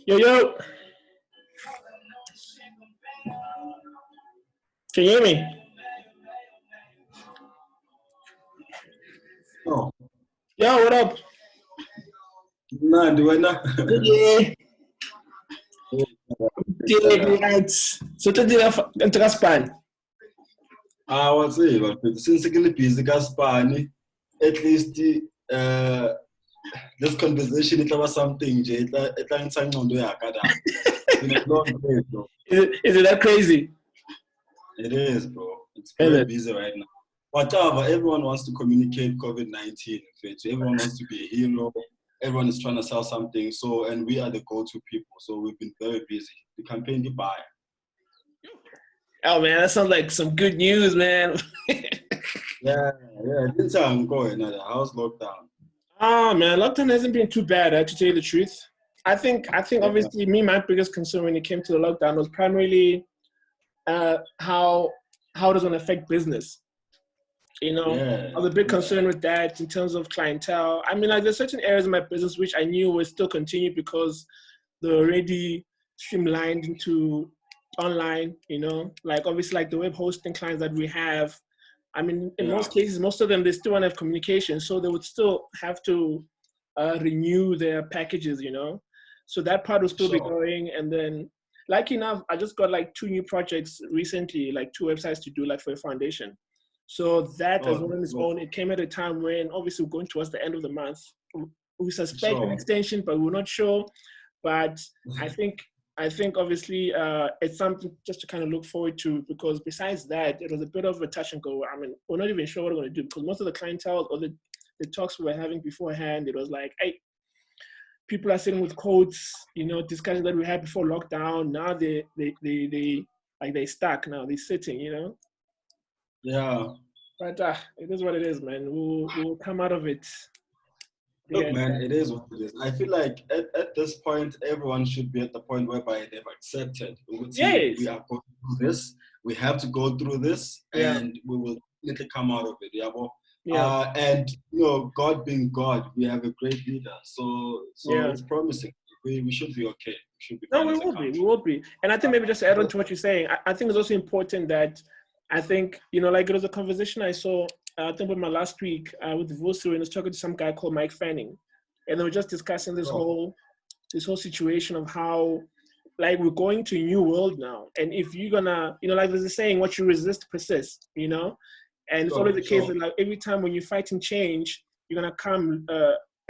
Yo, yo. Can you hear me? Oh, Yo, what up? nah, do I not? Yeah. Right. So today I'm to Span. I was saying, but since I'm busy, Gaspani, at least this conversation it was something. It's been a long day, bro. Is it that crazy? It is, bro. It's Is very it? busy right now. Whatever, everyone wants to communicate COVID-19. Everyone wants to be a hero. Everyone is trying to sell something. So, and we are the go-to people. So we've been very busy. The campaign to buy. Oh man, that sounds like some good news, man. Yeah. This time going. How's lockdown? Oh man, lockdown hasn't been too bad, to tell you the truth. I think Yeah. obviously my biggest concern when it came to the lockdown was primarily how it was going to affect business. You know, Yeah. I was a bit concerned with that in terms of clientele. I mean, like there's certain areas of my business which I knew would still continue because they're already streamlined into online, you know, like obviously like the web hosting clients that we have. I mean, in most cases, most of them, they still want to have communication. So they would still have to renew their packages, you know. So that part will still be going. And then, like enough, I just got like 2 new projects recently, like 2 websites to do like for a foundation. So that as well on its own, it came at a time when obviously we're going towards the end of the month. We suspect an extension, but we're not sure. But I think obviously it's something just to kind of look forward to, because besides that, it was a bit of a touch and go. I mean, we're not even sure what we're going to do, because most of the clientele or the talks we were having beforehand, it was like, hey, people are sitting with codes, you know, discussions that we had before lockdown. Now they're stuck now. They're sitting, you know. Yeah. But it is what it is, man. We'll come out of it. Look, man, it is what it is. I feel like at this point, everyone should be at the point whereby they've accepted. Yes. We are going through this. We have to go through this, and we will definitely come out of it. Yeah. And you know, God being God, we have a great leader. So it's promising. We should be okay. We should be. No, we will be. And I think maybe just to add on to what you're saying, I think it's also important that I think, you know, like it was a conversation I saw, I think with my last week with the voice, and I was talking to some guy called Mike Fanning, and they were just discussing this whole situation of how, like, we're going to a new world now, and if you're gonna, you know, like there's a saying, what you resist persists, you know, and it's always the case that like every time when you're fighting change, you're gonna come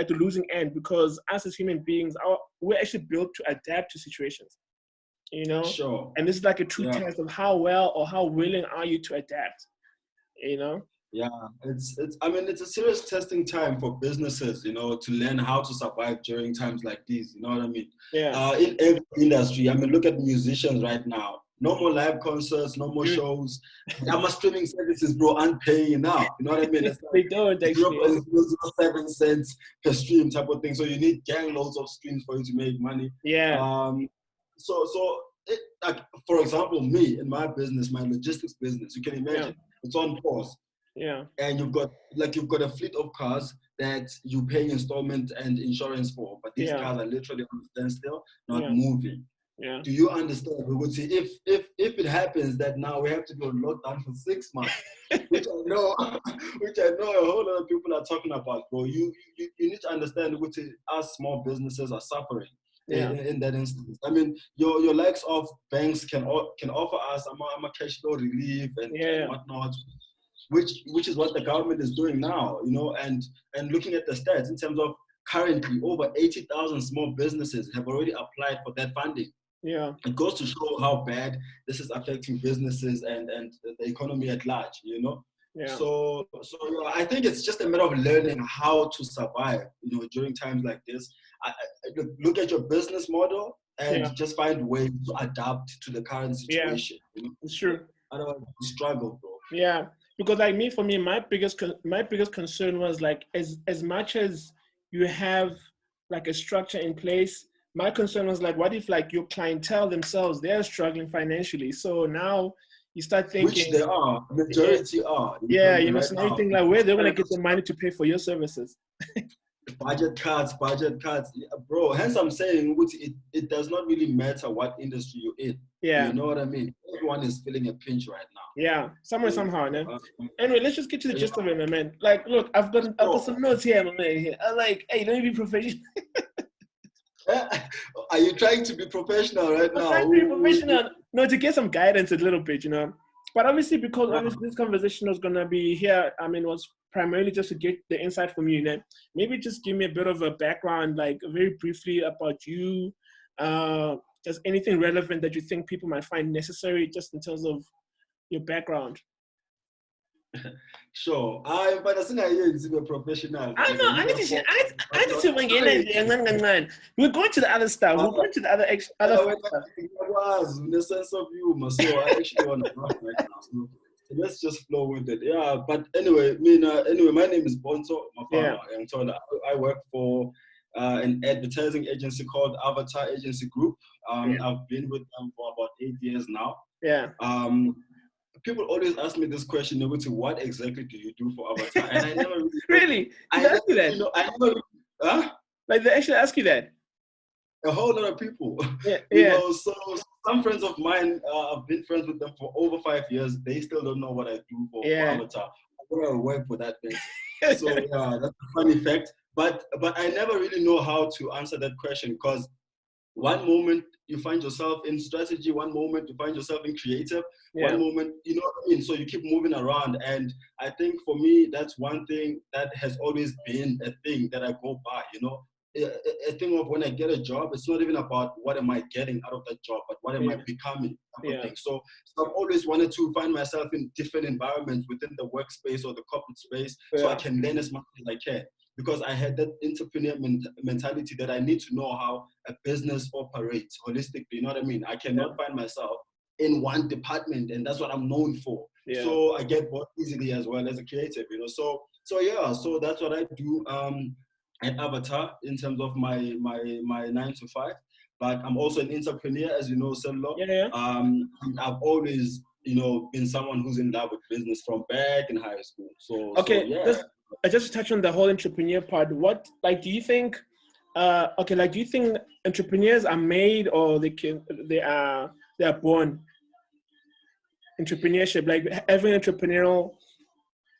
at the losing end, because us as human beings, we're actually built to adapt to situations. You know, and this is like a true test of how well or how willing are you to adapt. You know. Yeah, I mean, it's a serious testing time for businesses, you know, to learn how to survive during times like these. You know what I mean? Yeah. In every industry, I mean, look at musicians right now. No more live concerts, no more shows. I'm streaming services, bro, aren't paying now. You know what I mean? It's they don't actually. 0.007 cents per stream type of thing. So you need gang loads of streams for you to make money. Yeah. Like, for example, me in my business, my logistics business, you can imagine it's on pause. Yeah. And you've got a fleet of cars that you pay installment and insurance for, but these cars are literally on standstill, not moving. Yeah. Do you understand? We would say if it happens that now we have to go on lockdown for 6 months, which I know a whole lot of people are talking about, bro. You need to understand, we would say us small businesses are suffering. In that instance, I mean, your likes of banks can offer us a cash flow relief and whatnot, which is what the government is doing now, you know, and looking at the stats in terms of currently over 80,000 small businesses have already applied for that funding. Yeah, it goes to show how bad this is affecting businesses and the economy at large, you know. So I think it's just a matter of learning how to survive, you know, during times like this. Look at your business model and just find ways to adapt to the current situation. You know? It's true. Otherwise, you struggle, bro. Yeah, because like for me, my biggest concern was like as much as you have like a structure in place, my concern was like, what if like your clientele themselves, they're struggling financially? So now you start Which thinking, they are, majority are. yeah, you know, Right so now you now. think like, where they're gonna get the money to pay for your services? Budget cuts, yeah, bro. Hence, I'm saying it does not really matter what industry you're in. Yeah, You know what I mean? Everyone is feeling a pinch right now. yeah, somewhere, somehow, man. Uh, Anyway, let's just get to the yeah, gist of it, my man. Like, look, I've got so, some notes here, my man. Here. I'm like, hey, let me be professional. are you trying to be professional right I'm now? trying to be professional. No, to get some guidance a little bit, you know. But obviously, because Yeah. obviously this conversation was gonna be here, I mean, was primarily just to get the insight from you, man. Maybe just give me a bit of a background, like very briefly about you. Just anything relevant that you think people might find necessary, just in terms of your background. Sure. But as soon as you're a professional, I know. I need to see. I need to see when we're going to the other stuff. We're going to the other stuff. In the sense of humor. So I actually want to laugh right now. So let's just flow with it. Yeah. But anyway, my name is Pontsho, Maphanga. Yeah. I work for an advertising agency called Avatar Agency Group. I've been with them for about 8 years now. Yeah. People always ask me this question, what exactly do you do for Avatar? And I never really. I never, I never, huh? Like they actually ask you that? A whole lot of people. Yeah. You know, so some friends of mine, I've been friends with them for over 5 years. They still don't know what I do for Avatar. I work for that person. So yeah, that's a funny fact. But I never really know how to answer that question, because one moment you find yourself in strategy, one moment you find yourself in creative, one moment, you know what I mean? So you keep moving around. And I think for me, that's one thing that has always been a thing that I go by, you know? A thing of when I get a job, it's not even about what am I getting out of that job, but what am I becoming type of thing. So I've always wanted to find myself in different environments within the workspace or the corporate space, so I can learn as much as I can. Because I had that entrepreneur mentality that I need to know how a business operates holistically. You know what I mean? I cannot find myself in one department, and that's what I'm known for. So I get bored easily as well as a creative, you know. So that's what I do at Avatar in terms of my 9 to 5. But I'm also an entrepreneur, as you know, Cello. I've always, you know, been someone who's in love with business from back in high school. So just to touch on the whole entrepreneur part, what, like, do you think, do you think entrepreneurs are made, or they are born? Entrepreneurship, like having entrepreneurial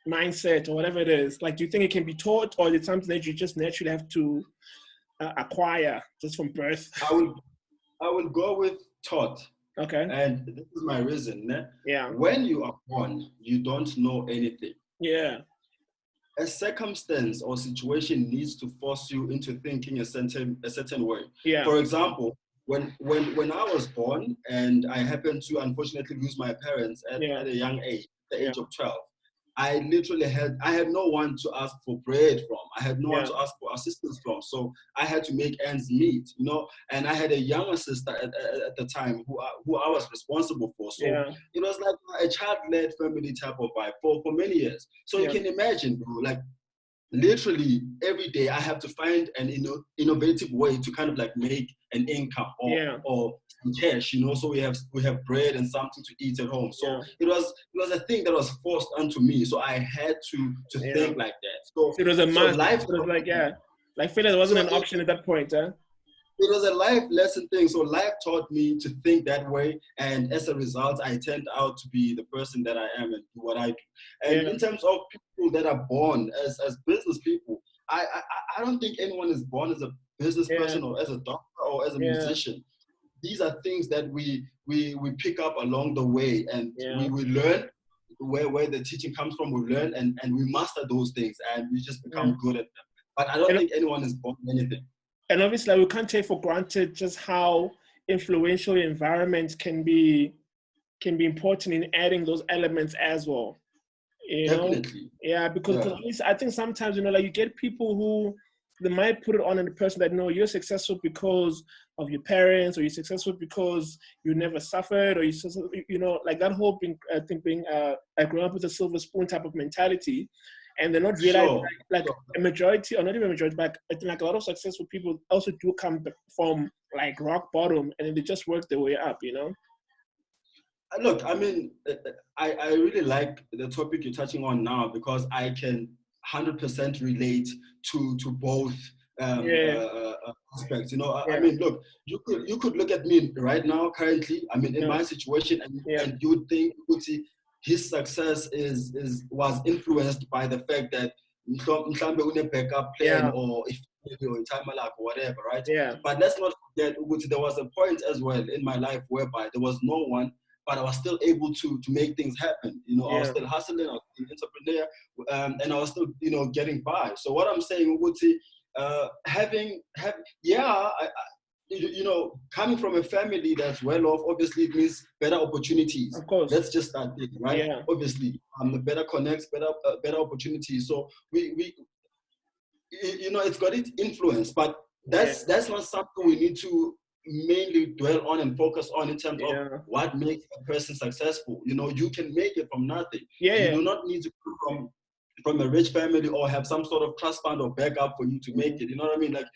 mindset or whatever it is, like, do you think it can be taught, or is it something that you just naturally have to acquire just from birth? I will go with taught. Okay. And this is my reason. Yeah. When you are born, you don't know anything. Yeah. A circumstance or situation needs to force you into thinking a certain way. Yeah. For example, when I was born and I happened to unfortunately lose my parents at a young age, the age of 12, I literally had no one to ask for bread from. I had no one to ask for assistance from. So I had to make ends meet, you know. And I had a younger sister at the time who I was responsible for. So it was like a child-led family type of vibe for many years. So you can imagine, bro, like literally every day I have to find an innovative way to kind of like make an income or cash, you know, so we have bread and something to eat at home. So it was a thing that was forced onto me. So I had to think like that. So it was a must. Life, it was like like failure wasn't an option at that point, huh? It was a life lesson thing. So life taught me to think that way. And as a result, I turned out to be the person that I am and do what I do. And in terms of people that are born as business people, I don't think anyone is born as a business person or as a doctor or as a musician. These are things that we pick up along the way, and we learn where the teaching comes from. We learn and we master those things, and we just become good at them. But I don't think anyone is born anything. And obviously, we can't take for granted just how influential environments can be important in adding those elements as well. You Definitely. know? Yeah, because I think sometimes, you know, like you get people who they might put it on the person that, no, you're successful because of your parents, or you're successful because you never suffered, or you know, like that whole being growing up with a silver spoon type of mentality. And they're not realizing a majority, or not even a majority, but I think like a lot of successful people also do come from like rock bottom, and then they just work their way up, you know? Look, I mean, I really like the topic you're touching on now because I can 100% relate to both Yeah, aspects. You know, I yeah, mean, look, you could look at me right now, currently. I mean, in yeah, my situation, and yeah, you would think you would see his success is was influenced by the fact that mhlambe une backup plan yeah, or if or time or whatever, right? yeah, But let's not forget, Uguti, there was a point as well in my life whereby there was no one, but I was still able to make things happen. You know, I was yeah. still hustling, I was an entrepreneur, and I was still, getting by. So what I'm saying, Uguti, yeah, coming from a family that's well off, obviously it means better opportunities. Of course. Let's just start there, right? Yeah, Obviously, better connects, better opportunities. So we it's got its influence, but yeah, that's not something we need to mainly dwell on and focus on in terms of yeah, what makes a person successful. You can make it from nothing. yeah, You yeah. do not need to come from a rich family or have some sort of trust fund or backup for you to make it. You know what I mean? Like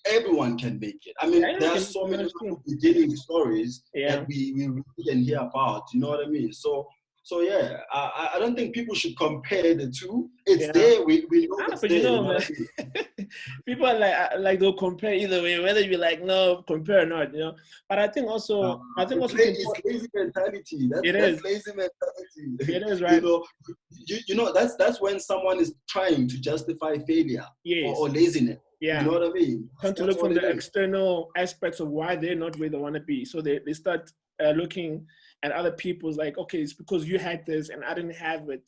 everyone can make it. I Yeah, mean, there are can, so many that's true. beginning stories Yeah, that we read and hear about. You know what I mean? So yeah, I don't think people should compare the two. It's yeah. there. We know it's But there. You know man, what I mean? people are like they'll compare either way, whether you like no compare or not. But I think also it's It's important. lazy mentality. It That's is, lazy mentality. it is you right. know, that's when someone is trying to justify failure Yes, or laziness. You yeah. know what I mean? Trying to That's look all from it the is. external aspects of why they're not where they want to be. So they start looking at other people's like, okay, it's because you had this and I didn't have it.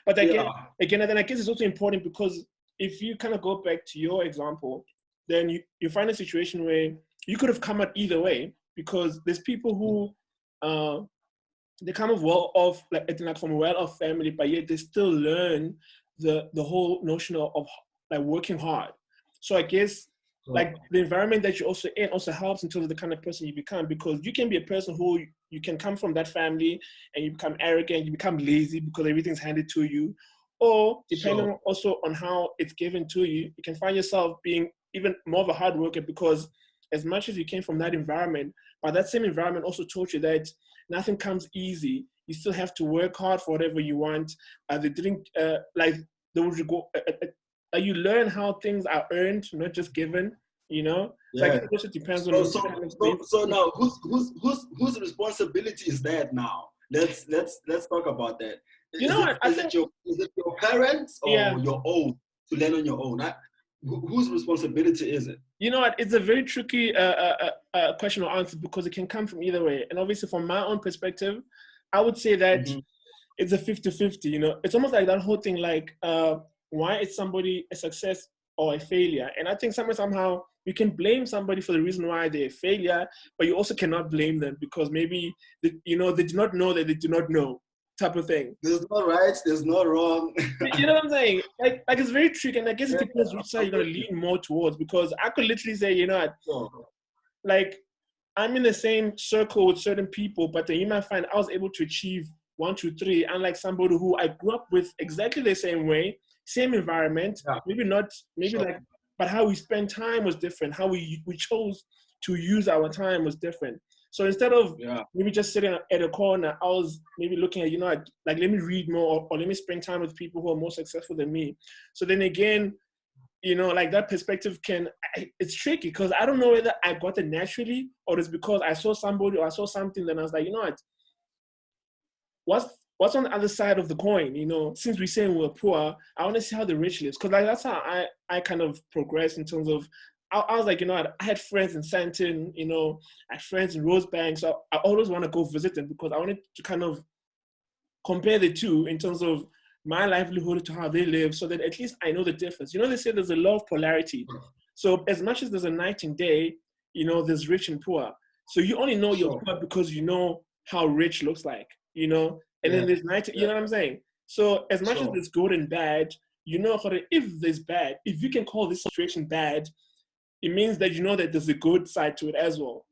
But Yeah. again, and then I guess it's also important because if you kind of go back to your example, then you find a situation where you could have come out either way because there's people who they come of well off like from a well off family, but yet they still learn the whole notion of like working hard. So I guess So, like the environment that you're also in also helps in terms of the kind of person you become because you can be a person who you can come from that family and you become arrogant, you become lazy because everything's handed to you. Or depending sure. also on how it's given to you, you can find yourself being even more of a hard worker because as much as you came from that environment, but that same environment also taught you that nothing comes easy. You still have to work hard for whatever you want. They didn't like they would go. You learn how things are earned, not just given. So I Yeah. guess it also depends So on so kind of so so now whose responsibility is that now? Let's talk about that. you Is know it what I is think. it your parents or Yeah, your own to learn on your own? Whose responsibility is it? you know what? It's a very tricky question or answer because it can come from either way. And obviously, from my own perspective, I would say that Mm-hmm. it's a 50-50. It's almost like that whole thing like why is somebody a success or a failure? And I think somehow you can blame somebody for the reason why they're a failure, but you also cannot blame them because maybe they do not know that they do not know, type of thing. There's no right, there's no wrong. You know what I'm saying? Like it's very tricky, and I guess it Yeah, depends which side I'm you're gonna with you. lean more towards. Because I could literally say, So, like I'm in the same circle with certain people, but then you might find I was able to achieve one, two, three, unlike somebody who I grew up with exactly the same way, same environment, yeah, maybe not, maybe sure. like, but how we spend time was different. How we chose to use our time was different. So instead of Yeah, maybe just sitting at a corner, I was maybe looking at, like let me read more or let me spend time with people who are more successful than me. So then again, like that perspective it's tricky because I don't know whether I got it naturally or it's because I saw somebody or I saw something, then I was like, what's on the other side of the coin? Since we're saying we're poor, I want to see how the rich lives. Because like that's how I kind of progressed in terms of I was like, I had friends in Santon, I had friends in Rosebank. So I always want to go visit them because I wanted to kind of compare the two in terms of my livelihood to how they live so that at least I know the difference. They say there's a law of polarity. So as much as there's a night and day, there's rich and poor. So you only know you're sure. poor because you know how rich looks like. And then Yeah, there's night, you yeah, know what I'm saying? So as much as sure, there's good and bad, if there's bad, if you can call this situation bad, it means that you know that there's a good side to it as well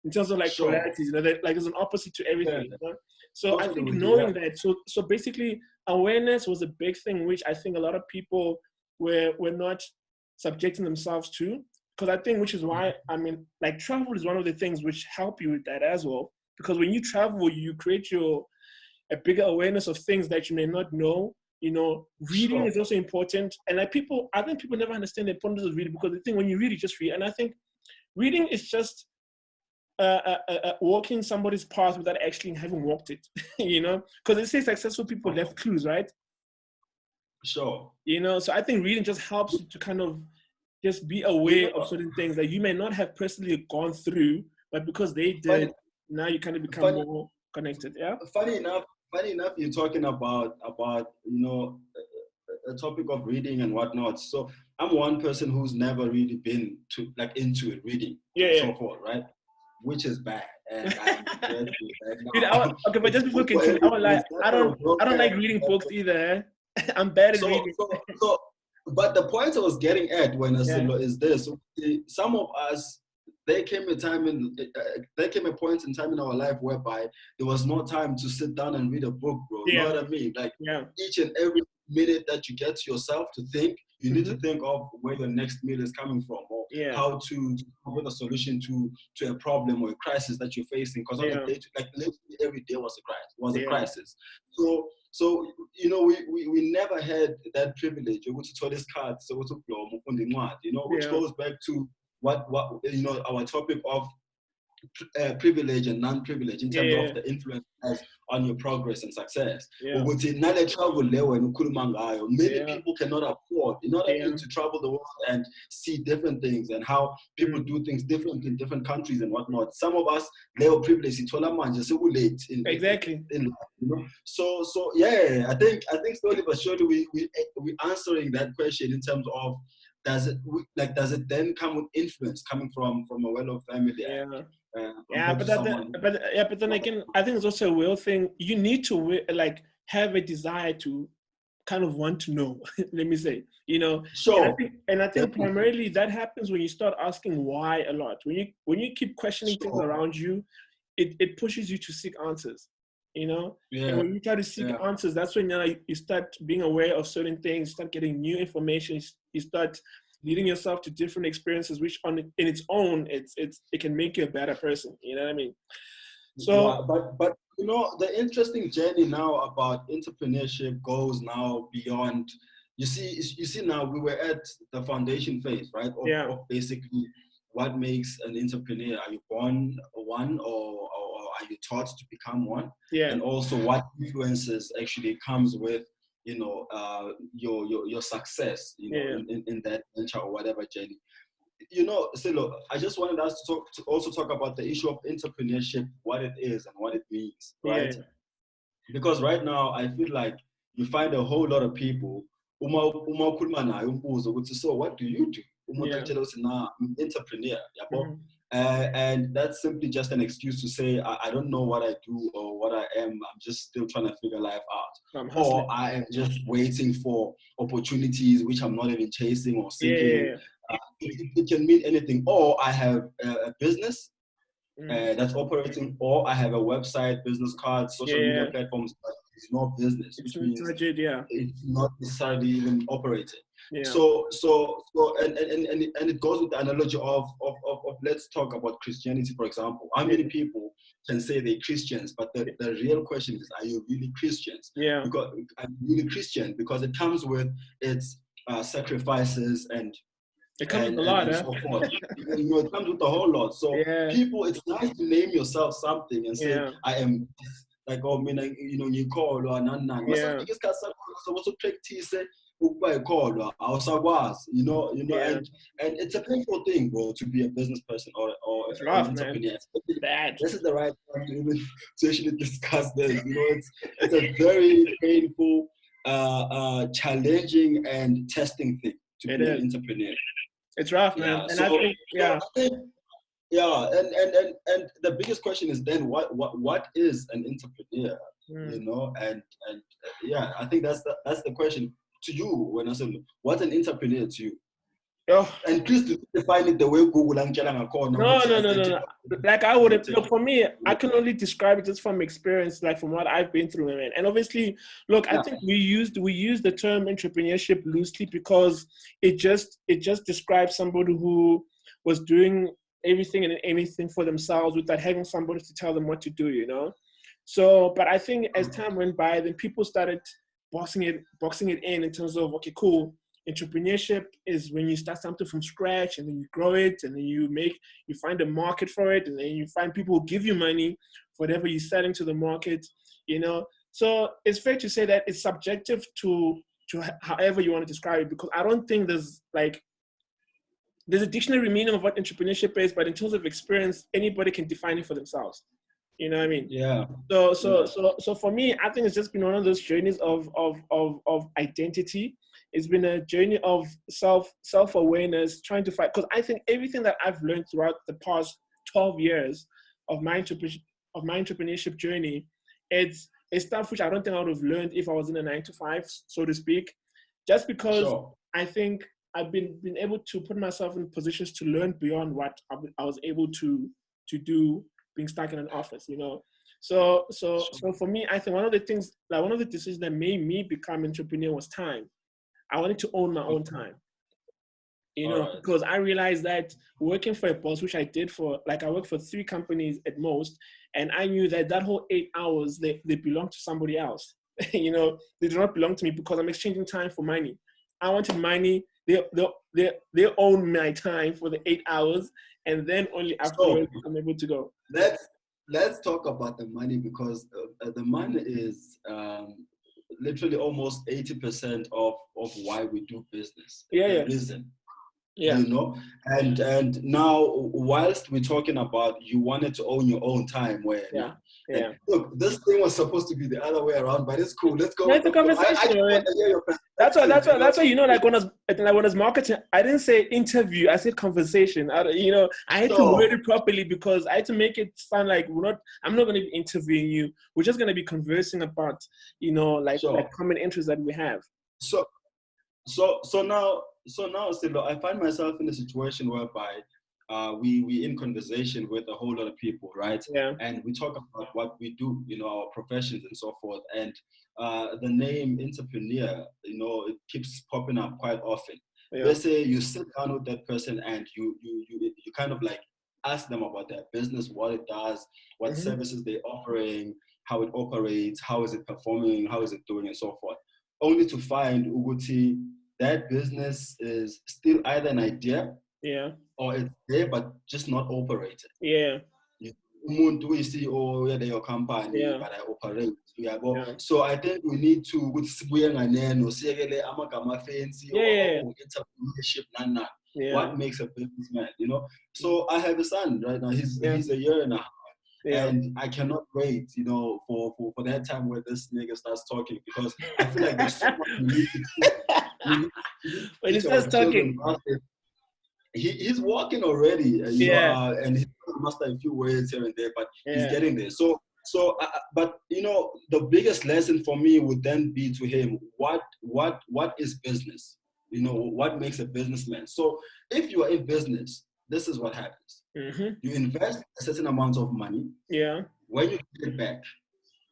in terms of like sure. polarities, that like there's an opposite to Yeah, everything. So I totally think with you. Yeah. knowing that, so basically awareness was a big thing, which I think a lot of people were not subjecting themselves to. Because I think which is why, I mean, like travel is one of the things which help you with that as well. because when you travel, you create a bigger awareness of things that you may not know. You know, reading is also important. And I think people never understand the importance of reading, because they think when you read, you just read. And I think reading is just walking somebody's path without actually having walked it, you know, because they say successful people left clues, right? Sure. You know, so I think reading just helps you to kind of just be aware of certain things that you may not have personally gone through, but because they did, now you kind of become more connected. Yeah. Funny enough, you're talking about you know, a topic of reading and whatnot. So I'm one person who's never really been to like into it, reading, so forth, right? Which is bad. And I'm regretful right now. Dude, okay, but just before continuing, I would like, I don't like reading books either. I'm bad at reading. So, but the point I was getting at when I said is this: some of us, there came a point in time in our life whereby there was no time to sit down and read a book, bro. You know what I mean? Like each and every minute that you get to yourself to think, you need to think of where your next meal is coming from, or how to come up with a solution to a problem or a crisis that you're facing. Because on a day, like literally every day was a crisis. So you know, we never had that privilege. Which goes back to what you know, our topic of privilege and non-privilege in terms of the influence it has on your progress and success. Many people cannot afford, you know what I mean, to travel the world and see different things and how people do things differently in different countries and whatnot. Some of us, they're privileged in exactly. In life, you know? So yeah, I think slowly but surely we answering that question in terms of does it then come with influence coming from a well-off family? But then again, I think it's also a real thing. You need to like have a desire to kind of want to know. Let me say, you know. Sure. And I think primarily that happens when you start asking why a lot. When you keep questioning things around you, it pushes you to seek answers. You know. And when you try to seek answers, that's when you start being aware of certain things. You start getting new information. You start leading yourself to different experiences, which in its own, it can make you a better person. You know what I mean? So, but you know, the interesting journey now about entrepreneurship goes now beyond. You see now we were at the foundation phase, right? Of basically what makes an entrepreneur. Are you born one, or are you taught to become one? And also what influences actually comes with, you know, your success, you know, in that venture or whatever journey. You know, Silo, I just wanted us to also talk about the issue of entrepreneurship, what it is and what it means, right? Because right now I feel like you find a whole lot of people, so what do you do? I'm an entrepreneur. And that's simply just an excuse to say, I don't know what I do or what I am. I'm just still trying to figure life out. Or I am just waiting for opportunities which I'm not even chasing or seeking. It can mean anything. Or I have a business that's operating, or I have a website, business cards, social media platforms, but it's not business, which means it's not necessarily even operating. So and it goes with the analogy of let's talk about Christianity, for example. How many people can say they're Christians, but the real question is, are you really Christians? Because I'm really Christian because it comes with its sacrifices and it comes with a lot, and so forth. You know, it comes with a whole lot. So people, it's nice to name yourself something and say, I am like, oh, you know, you call or nan. So what's practice? You know, and it's a painful thing, bro, to be a business person or an entrepreneur. This is the right time to actually discuss this. You know, it's a very painful, challenging and testing thing to be an entrepreneur. It's rough, man. And so, I think, and the biggest question is then what is an entrepreneur? You know, and I think that's the question to you when I say what's an entrepreneur to you. And please define it the way Google and No. Like I wouldn't look, for me, I can only describe it just from experience, like from what I've been through, man. And obviously, look, I think we use the term entrepreneurship loosely because it just describes somebody who was doing everything and anything for themselves without having somebody to tell them what to do, you know? So, but I think as time went by, then people started boxing it in terms of, okay, cool. Entrepreneurship is when you start something from scratch and then you grow it and then you find a market for it and then you find people who give you money for whatever you sell into the market, you know? So it's fair to say that it's subjective to however you want to describe it, because I don't think there's a dictionary meaning of what entrepreneurship is, but in terms of experience, anybody can define it for themselves. You know what I mean? Yeah. So for me, I think it's just been one of those journeys of identity. It's been a journey of self-awareness, trying to fight. Because I think everything that I've learned throughout the past 12 years of my entrepreneurship journey, it's stuff which I don't think I would have learned if I was in a 9-to-5, so to speak. Just because I think I've been able to put myself in positions to learn beyond what I was able to do being stuck in an office, you know. So for me, I think one of the decisions that made me become an entrepreneur was time. I wanted to own my own time, you know, because I realized that working for a boss, which I did I worked for 3 companies at most, and I knew that whole 8 hours, they belong to somebody else. You know, they do not belong to me because I'm exchanging time for money. I wanted money. They own my time for the 8 hours, and then only afterwards I'm able to go. Let's talk about the money, because the money is literally almost 80% of why we do business. The reason. Yeah. You know, and now whilst we're talking about you wanted to own your own time, where look, this thing was supposed to be the other way around, but it's cool. Let's go. It's a conversation. That's why you know, like when I was marketing, I didn't say interview, I said conversation. I had to word it properly because I had to make it sound like I'm not going to be interviewing you. We're just going to be conversing about, you know, like common interests that we have. So now, Silo, I find myself in a situation whereby we in conversation with a whole lot of people, right? Yeah. And we talk about what we do, you know, our professions and so forth. And the name entrepreneur, you know, it keeps popping up quite often. Yeah. Let's say you sit down with that person and you kind of like ask them about their business, what it does, what services they're offering, how it operates, how is it performing, how is it doing, and so forth. Only to find Uguti, that business is still either an idea, or it's there but just not operated. Yeah. We see, they're your company, but I operate. So I think we need to what makes a businessman, you know. So I have a son right now. He's a year and a half. Yeah. And I cannot wait, you know, for that time where this nigga starts talking, because I feel like there's so much we need to when he starts talking. He's walking already, and he's going to master a few words here and there, but he's getting there. So, but you know, the biggest lesson for me would then be to him, what is business? You know, what makes a businessman? So if you are in business, this is what happens. You invest a certain amount of money. Yeah. When you get it back,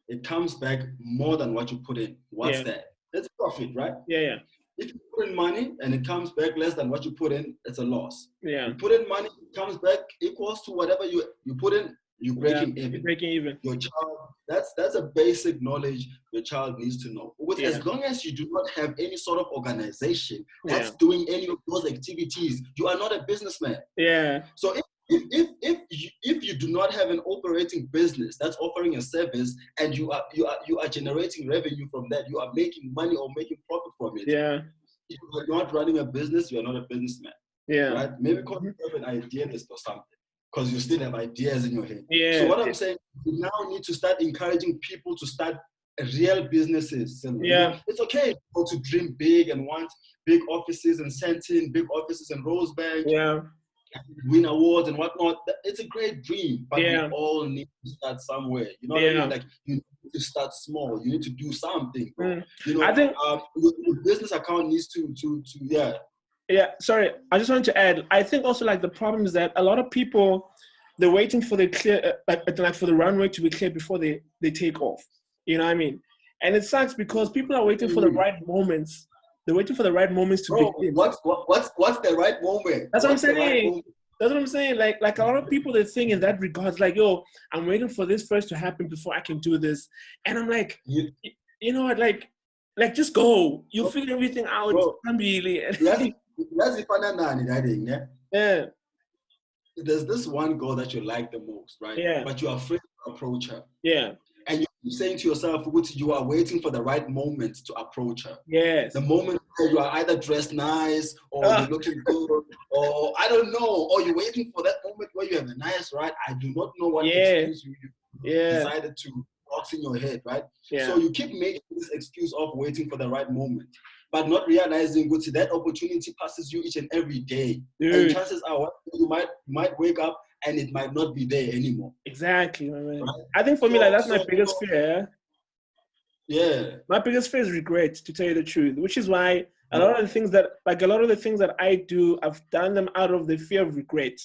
it comes back more than what you put in. What's that? It's profit, right? Yeah. If you put in money and it comes back less than what you put in, it's a loss. Yeah. You put in money, it comes back equals to whatever you put in, you're breaking even. You're breaking even. Your child, that's a basic knowledge your child needs to know. As long as you do not have any sort of organization that's doing any of those activities, you are not a businessman. Yeah. So if you do not have an operating business that's offering a service and you are generating revenue from that, you are making money or making profit from it. Yeah. If you are not running a business, you are not a businessman. Yeah. Right? Maybe because you have an idealist or something, because you still have ideas in your head. Yeah. So what I'm saying, we now need to start encouraging people to start real businesses. And, you know, it's okay to dream big and want big offices in Sentin, big offices in Rosebank. Yeah. Win awards and whatnot. It's a great dream, but we all need to start somewhere. You know what I mean? Like, you need to start small. You need to do something. You know, I think your business account needs to Yeah, sorry. I just wanted to add. I think also like the problem is that a lot of people, they're waiting for the clear, like for the runway to be clear before they take off. You know what I mean? And it sucks because people are waiting for the right moments. They're waiting for the right moments to begin. What's the right moment? That's what I'm saying. That's what I'm saying. Like a lot of people that think in that regards, like, yo, I'm waiting for this first to happen before I can do this. And I'm like, Yeah. you know what, like just go. You'll figure everything out. Bro, Really. that's the fun and yeah. Yeah. There's this one girl that you like the most, right? Yeah. But you're afraid to approach her. Yeah. And you keep saying to yourself, you are waiting for the right moment to approach her. Yes. The moment that you are either dressed nice or you're looking good, or I don't know, or you're waiting for that moment where you have a nice ride. I do not know what excuse you decided to box in your head, right? Yeah. So you keep making this excuse of waiting for the right moment, but not realizing that opportunity passes you each and every day. Dude. And chances are you might wake up and it might not be there anymore. Exactly, my man. Right? I think for me, like, that's my biggest fear. Yeah. My biggest fear is regret, to tell you the truth, which is why a lot of the things that I do, I've done them out of the fear of regret,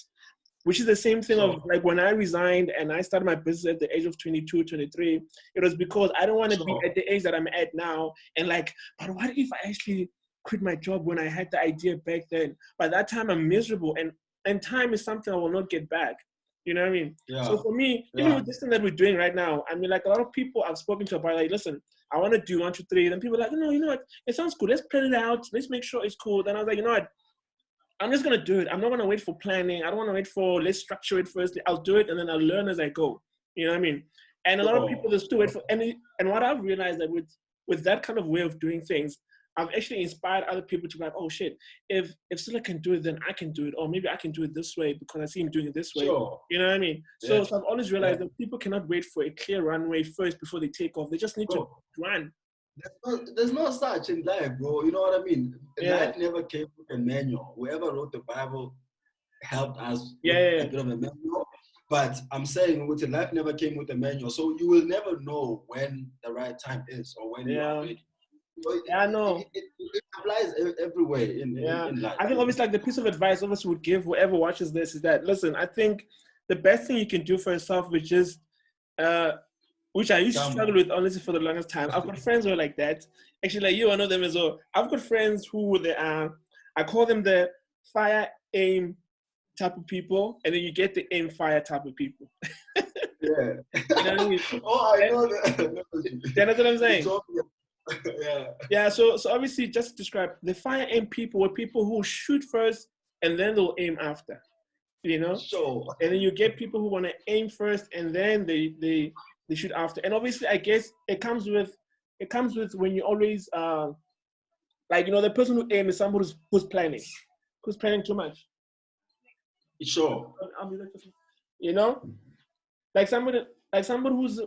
which is the same thing of like when I resigned and I started my business at the age of 22, 23, it was because I don't want to be at the age that I'm at now. And like, but what if I actually quit my job when I had the idea back then? By that time, I'm miserable. And time is something I will not get back. You know what I mean? Yeah. So for me, even with this thing that we're doing right now, I mean, like a lot of people I've spoken to about, like, listen, I want to do 1, 2, 3. Then people are like, no, you know what? It sounds cool. Let's plan it out. Let's make sure it's cool. Then I was like, you know what? I'm just going to do it. I'm not going to wait for planning. I don't want to wait for, let's structure it first. I'll do it and then I'll learn as I go. You know what I mean? And a lot of people just do it for any. And what I've realized that with that kind of way of doing things, I've actually inspired other people to be like, oh shit, if Silla can do it, then I can do it. Or maybe I can do it this way because I see him doing it this way. Sure. You know what I mean? So I've always realized that people cannot wait for a clear runway first before they take off. They just need to run. There's no such in life, bro. You know what I mean? Yeah. Life never came with a manual. Whoever wrote the Bible helped us with a bit of a manual. But I'm saying life never came with a manual. So you will never know when the right time is or when you are ready. So I know. It applies everywhere in life. I think obviously like the piece of advice obviously would give whoever watches this is that, listen, I think the best thing you can do for yourself, which is which I used to struggle with honestly for the longest time. I've got friends who are like that. Actually, like you, I know them as well. I've got friends who they are, I call them the fire aim type of people, and then you get the aim fire type of people. Yeah. You know what I mean? I know that. That's what I'm saying. Yeah. So obviously, just to describe, the fire aim people were people who shoot first and then they'll aim after. You know? Sure. And then you get people who want to aim first and then they shoot after. And obviously, I guess it comes with when you always like, you know, the person who aims is somebody who's planning too much. Sure. You know, like somebody who's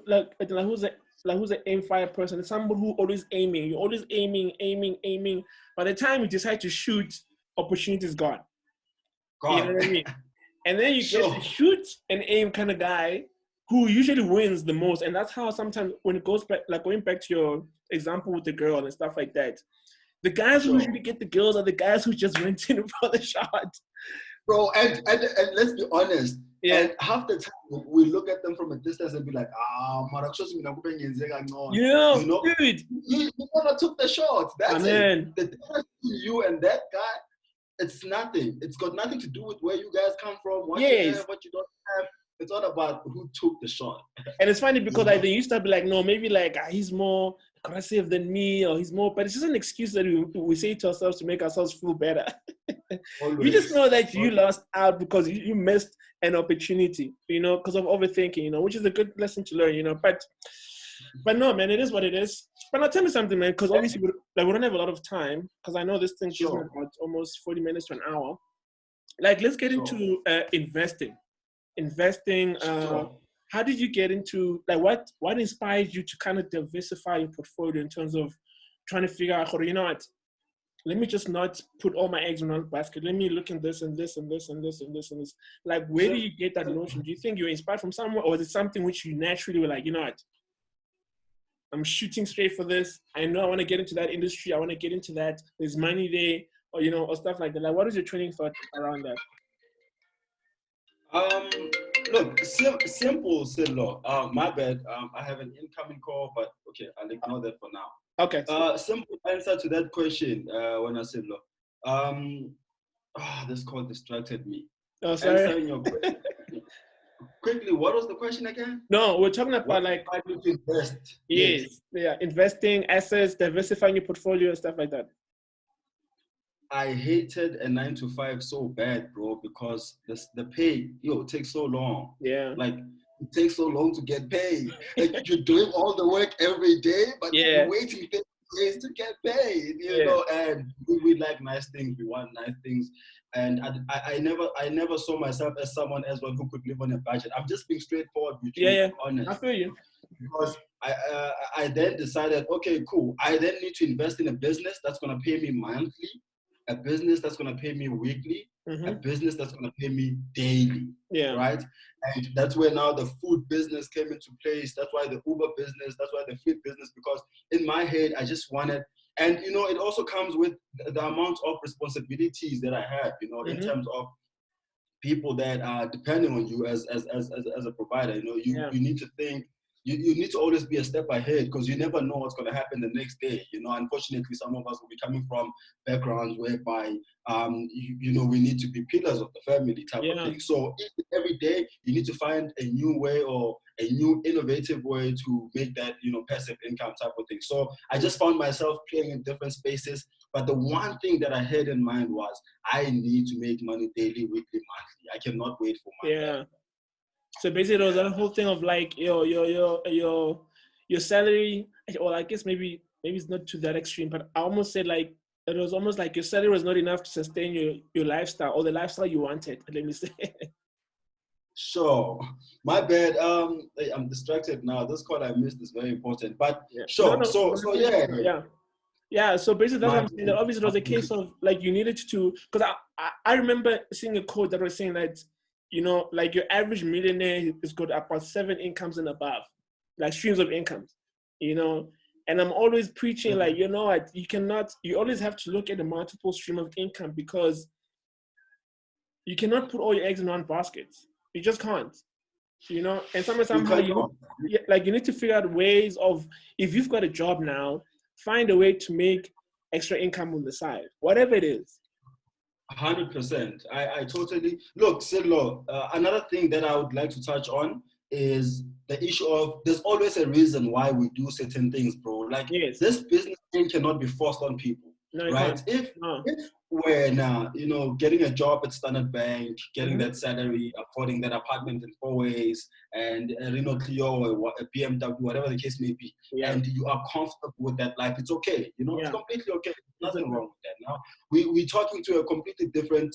who's an aim fire person, somebody who always aiming. You're always aiming. By the time you decide to shoot, opportunity is gone. You know what I mean? And then you get the shoot and aim kind of guy who usually wins the most. And that's how sometimes when it goes back, like going back to your example with the girl and stuff like that, the guys who usually get the girls are the guys who just went in for the shot. Bro, and let's be honest. Yeah. And half the time we look at them from a distance and be like, you know, dude. You never took the shot. That's it. The difference between you and that guy, it's nothing. It's got nothing to do with where you guys come from, what you have, what you don't have. It's all about who took the shot. And it's funny because like, they used to be like, no, maybe like he's more aggressive than me, or he's more, but it's just an excuse that we say to ourselves to make ourselves feel better. You just know that you lost out because you missed an opportunity, you know, because of overthinking, you know, which is a good lesson to learn, you know. But no, man, it is what it is. But now tell me something, man, because obviously we don't have a lot of time, because I know this thing gives me about almost 40 minutes to an hour. Like, let's get into investing. How did you get into, like, what inspired you to kind of diversify your portfolio in terms of trying to figure out, you know what, let me just not put all my eggs in one basket. Let me look at this and this and this and this and this and this. Like, where do you get that notion? Do you think you're inspired from somewhere, or is it something which you naturally were like, you know what, I'm shooting straight for this. I know I want to get into that industry. I want to get into that. There's money there, or, you know, or stuff like that. Like, what is your training thought around that? Look, simple, Silo. My bad. I have an incoming call, but okay, I'll ignore that for now. Okay. Simple answer to that question. When I said, look, this call distracted me. Oh, sorry. Answering your question. Quickly, what was the question again? No, we're talking about What like, I need to invest? Yes. yes, yeah, investing, assets, diversifying your portfolio, stuff like that. I hated a 9 to 5 so bad, bro, because the pay, takes so long. Yeah. Like, it takes so long to get paid. Like, you're doing all the work every day, but Yeah. you're waiting 10 days to get paid, Yeah. and we like nice things. We want nice things. And I never saw myself as someone as well who could live on a budget. I'm just being straightforward with you, Yeah. I honest. feel you. Because I then decided, okay, cool. I then need to invest in a business that's going to pay me monthly, a business that's going to pay me weekly, a business that's going to pay me daily, Yeah. right? And that's where now the food business came into place. That's why the Uber business, that's why the food business, because in my head, I just wanted, and, it also comes with the amount of responsibilities that I have, in terms of people that are depending on you as a provider. You need to think, you need to always be a step ahead, because you never know what's going to happen the next day. Unfortunately, some of us will be coming from backgrounds whereby we need to be pillars of the family type of thing. So every day you need to find a new way or a new innovative way to make that passive income type of thing. So I just found myself playing in different spaces. But the one thing that I had in mind was I need to make money daily, weekly, monthly. I cannot wait for my Yeah. So basically, there was that whole thing of like your salary, or I guess maybe it's not to that extreme, but I almost said like it was almost like your salary was not enough to sustain your lifestyle or the lifestyle you wanted. Let me say. Sure. My bad. I'm distracted now. This call I missed is very important. But Yeah. sure. No. So yeah. Yeah. Yeah, so basically that's what I'm saying. That obviously it was a case of like you needed to, because I remember seeing a quote that was saying that, like your average millionaire is got about 7 incomes and above, like streams of incomes, and I'm always preaching like, what, you always have to look at a multiple stream of income, because you cannot put all your eggs in one basket. You just can't, and somehow you need to figure out ways of, if you've got a job now, find a way to make extra income on the side, whatever it is. 100%. I totally look, Sidlo. Another thing that I would like to touch on is the issue of there's always a reason why we do certain things, bro. Like this business thing cannot be forced on people, right? If we're now, getting a job at Standard Bank, getting that salary, affording that apartment in 4 ways, and a Renault Clio or a BMW, whatever the case may be, and you are comfortable with that life, it's okay. It's completely okay. There's nothing wrong with that. Now we're talking to a completely different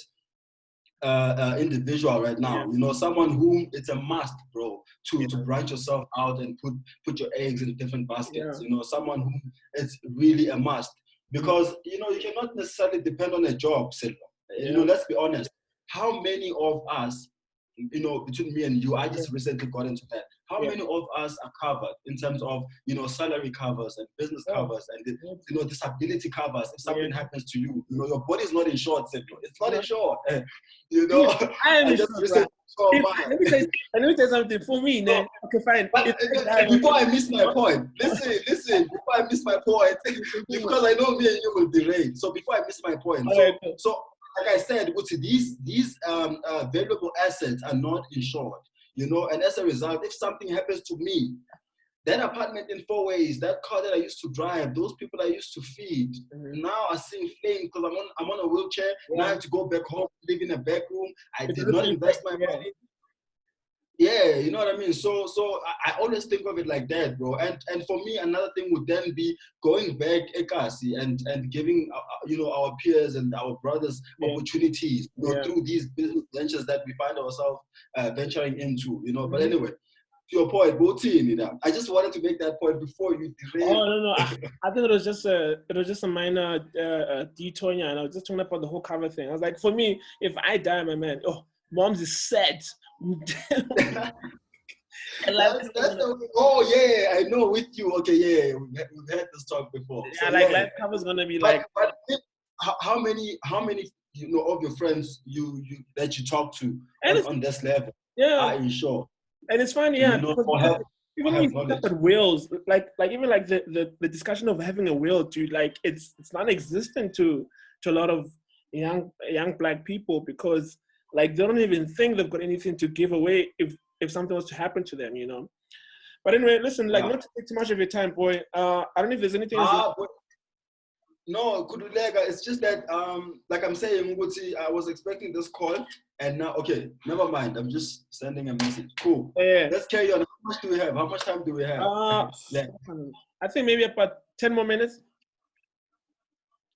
individual right now. Someone whom it's a must, bro, to branch yourself out and put your eggs in different baskets. Someone whom it's really a must. Because you cannot necessarily depend on a job, Silva. Let's be honest. How many of us, between me and you, I just recently got into that. How many of us are covered in terms of salary covers and business covers and disability covers? If something happens to you, your body is not insured, Silva. It's not insured. I am insured. Let me tell you something. For me, okay, fine. Before I miss my point, listen. Before I miss my point, because I know me and you will derail. So before I miss my point, so like I said, these valuable assets are not insured. And as a result, if something happens to me, that apartment in 4 ways, that car that I used to drive, those people I used to feed, now are seeing flames because I'm on a wheelchair. Now I have to go back home, live in a back room. I did not invest my money. Yeah, you know what I mean? So I always think of it like that, bro. And for me, another thing would then be going back, Ekasi, and giving, our peers and our brothers opportunities, through these business ventures that we find ourselves venturing into, But anyway, to your point, I just wanted to make that point before you derail. Oh no! I think it was just a minor detour, and I was just talking about the whole cover thing. I was like, for me, if I die, my man, mom's is set. I know with you. Okay, we've had this talk before. Yeah, so, life cover's gonna be but how many of your friends you that you talk to on this level are insured? And it's funny, because even when you think about wills, like even like the discussion of having a will, dude, like it's non-existent to a lot of young black people, because Like they don't even think they've got anything to give away if something was to happen to them, you know. But anyway, listen, like not to take too much of your time, boy. I don't know if there's anything else. No, Kudulega, it's just that, like I'm saying, I was expecting this call, and now, okay, never mind. I'm just sending a message. Cool. Yeah. Let's carry on. How much do we have? How much time do we have? I think maybe about 10 more minutes.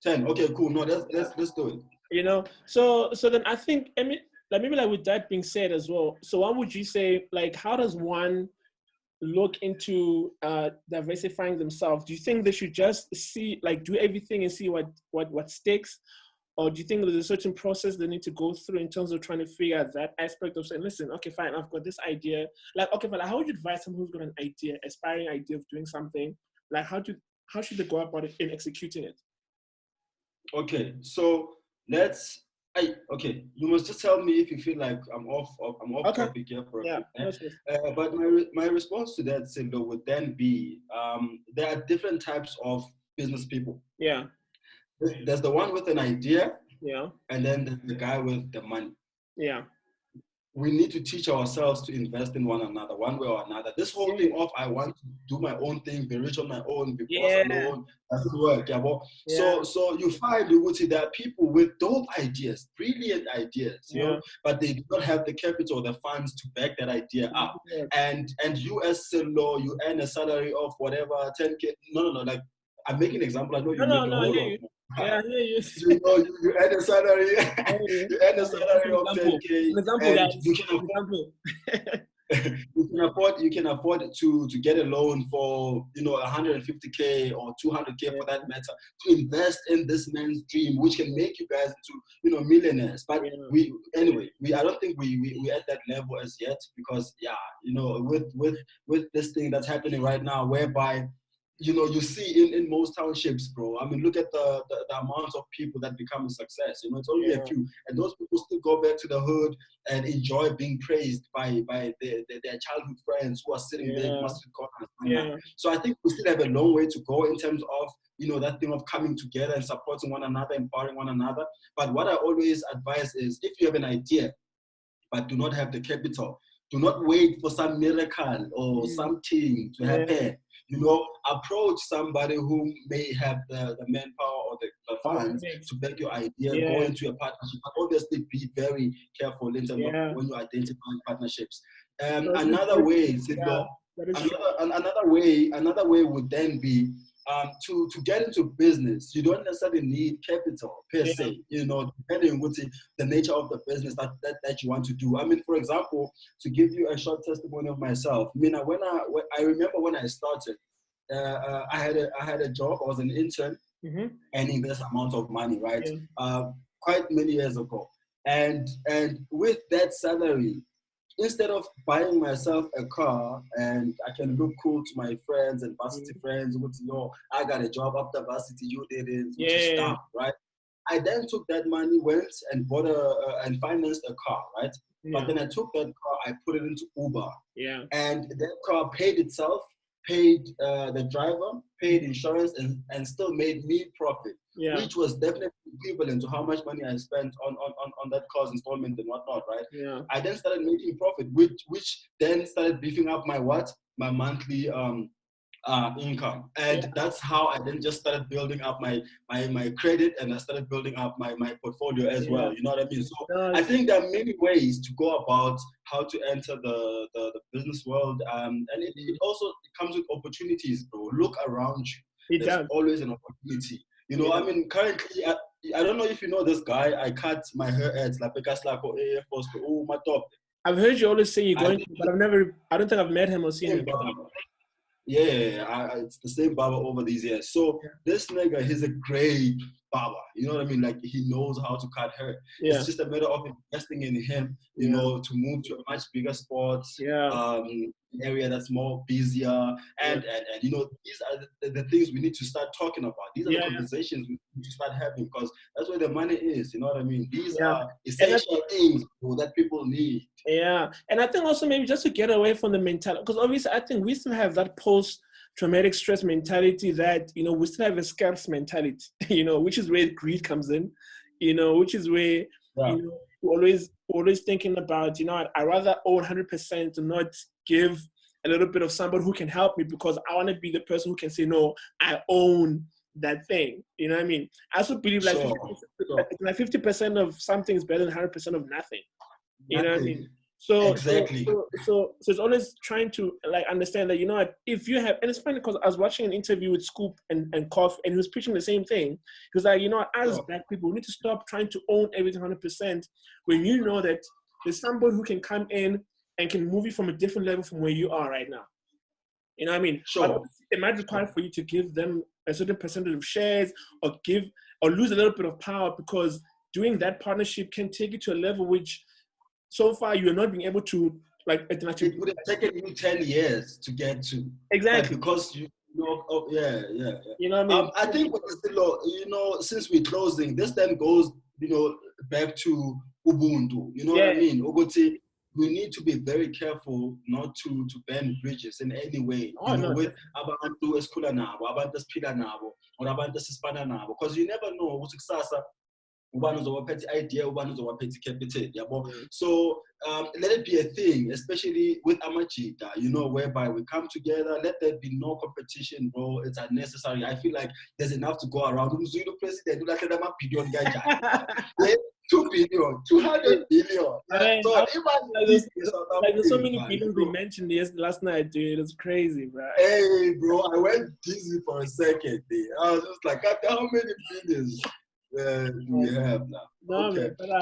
10. Okay, cool. No, let's do it. You know, so then I think, I mean, like maybe like with that being said as well. So what would you say? Like, how does one look into diversifying themselves? Do you think they should just do everything and see what sticks, or do you think there's a certain process they need to go through in terms of trying to figure out that aspect of saying, listen, okay, fine, I've got this idea. Like, okay, but how would you advise someone who's got an idea, aspiring idea of doing something? Like, how should they go about it in executing it? Okay, so you must just tell me if you feel like I'm off topic here for a bit. But my response to that, Sindo, would then be there are different types of business people. Yeah. There's the one with an idea. Yeah. And then there's the guy with the money. Yeah. We need to teach ourselves to invest in one another, one way or another. This whole thing of I want to do my own thing, be rich on my own, be boss alone, doesn't work. So you find you would see there are people with dope ideas, brilliant ideas, you know, but they do not have the capital, the funds to back that idea up. And you as Silo, you earn a salary of whatever 10K. No, like I'm making an example. I know you make a whole lot. Yeah, you know, you earn a salary. You earn a salary of 10K. You can afford to get a loan for 150K or 200K for that matter to invest in this man's dream, which can make you guys into millionaires. But I don't think we at that level as yet, because with this thing that's happening right now, whereby you see in most townships, bro. I mean, look at the amount of people that become a success. It's only a few, and those people still go back to the hood and enjoy being praised by their childhood friends who are sitting there in mustard corners. So I think we still have a long way to go in terms of that thing of coming together and supporting one another, empowering one another. But what I always advise is, if you have an idea but do not have the capital, do not wait for some miracle or something to happen. Approach somebody who may have the manpower or the funds to back your idea, go into a partnership. But obviously, be very careful in terms of when you identify partnerships. Another way would then be to get into business. You don't necessarily need capital per se, depending on what the nature of the business that you want to do. I mean, for example, to give you a short testimony of myself, I remember when I started, I had a job. I was an intern, earning this amount of money, right? Quite many years ago, and with that salary, instead of buying myself a car and I can look cool to my friends and varsity friends, I got a job after varsity, you didn't, which is dumb, right? I then took that money, went and bought and financed a car, right? But then I took that car, I put it into Uber, and that car paid itself, paid the driver, paid insurance, and still made me profit, which was definitely equivalent to how much money I spent on that car's installment and whatnot, right? I then started making profit, which then started beefing up my monthly income, and that's how I then just started building up my credit, and I started building up my portfolio as well. You know what I mean? So I think there are many ways to go about how to enter the business world, and it also comes with opportunities, bro. Look around you. There's always an opportunity. I mean, currently, I don't know if you know this guy. I cut my hair at my top. I've heard you always say you're going to, but I don't think I've met him or seen him. It's the same barber over these years. So this nigga, he's a great barber. You know what I mean? Like, he knows how to cut hair. It's just a matter of investing in him, to move to a much bigger sport, area that's more busier. And these are the things we need to start talking about. These are the conversations we need to start having, because that's where the money is. You know what I mean? These are essential things that people need. Yeah. And I think also maybe just to get away from the mentality, because obviously I think we still have that post-traumatic stress mentality that, we still have a scarce mentality, which is where greed comes in, which is where, we always thinking about, I rather own 100% and not give a little bit of somebody who can help me, because I want to be the person who can say, no, I own that thing. You know what I mean? I also believe like 50% of something is better than 100% of nothing. You know what I mean? So exactly. So it's always trying to like understand that, if you have, and it's funny because I was watching an interview with Scoop and Koff, and he was preaching the same thing. He was like, as Black people, we need to stop trying to own everything 100%, when you know that there's somebody who can come in and can move you from a different level from where you are right now. You know what I mean? But it might require for you to give them a certain percentage of shares, or lose a little bit of power, because doing that partnership can take you to a level which so far you are not being able to, like, it would have taken you 10 years to get to. Exactly. But because You know what I mean? I think what is the since we're closing, this then goes, back to Ubuntu. You know what I mean? Oguti, we need to be very careful not to burn bridges in any way. With abantu esikhula nabo, abantu esiphila nabo, or abantu esispana nabo, because you never know ukuthi kusasa ubani uzowaphethe idea, ubani uzowaphethe capital, yabo. So let it be a thing, especially with Amajita, whereby we come together. Let there be no competition, bro. It's unnecessary. I feel like there's enough to go around. Umzulu president, 2 billion, 200 billion. So there's so many billions we mentioned last night, dude. It's crazy, bro. Hey, bro, I went dizzy for a second, dude. I was just like, how many billions do we have now? No, okay. Man,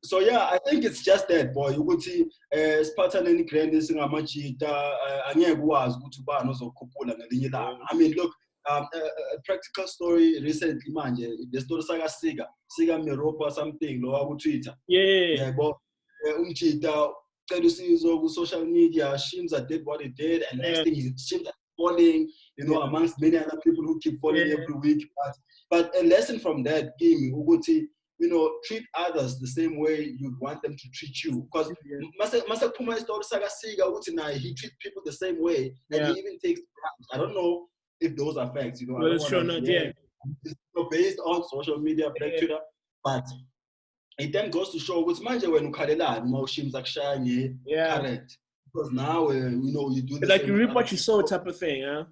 So I think it's just that, boy. Ukuthi siphatha neni grand singamajita angeke ukwazi ukuthi ubani ozokhuphula ngelinye ilanga. I mean, look, a practical story recently manje, the story Sika Miropa something lo ku Twitter. Yebo, umjita cela usizo ku social media. Shimza did what he did, and next thing Shimza falling, amongst many other people who keep falling every week. But a lesson from that game, ukuthi, treat others the same way you want them to treat you. Because Masakuma story Saga Siga Utina, he treats people the same way, and he even takes bribes. I don't know if those are facts, Well, it's sure not, It's based on social media, Black Twitter, but it then goes to show what's manje when Ukalela, emotions actually correct. Because now you do it's like you reap what you sow type of thing, huh?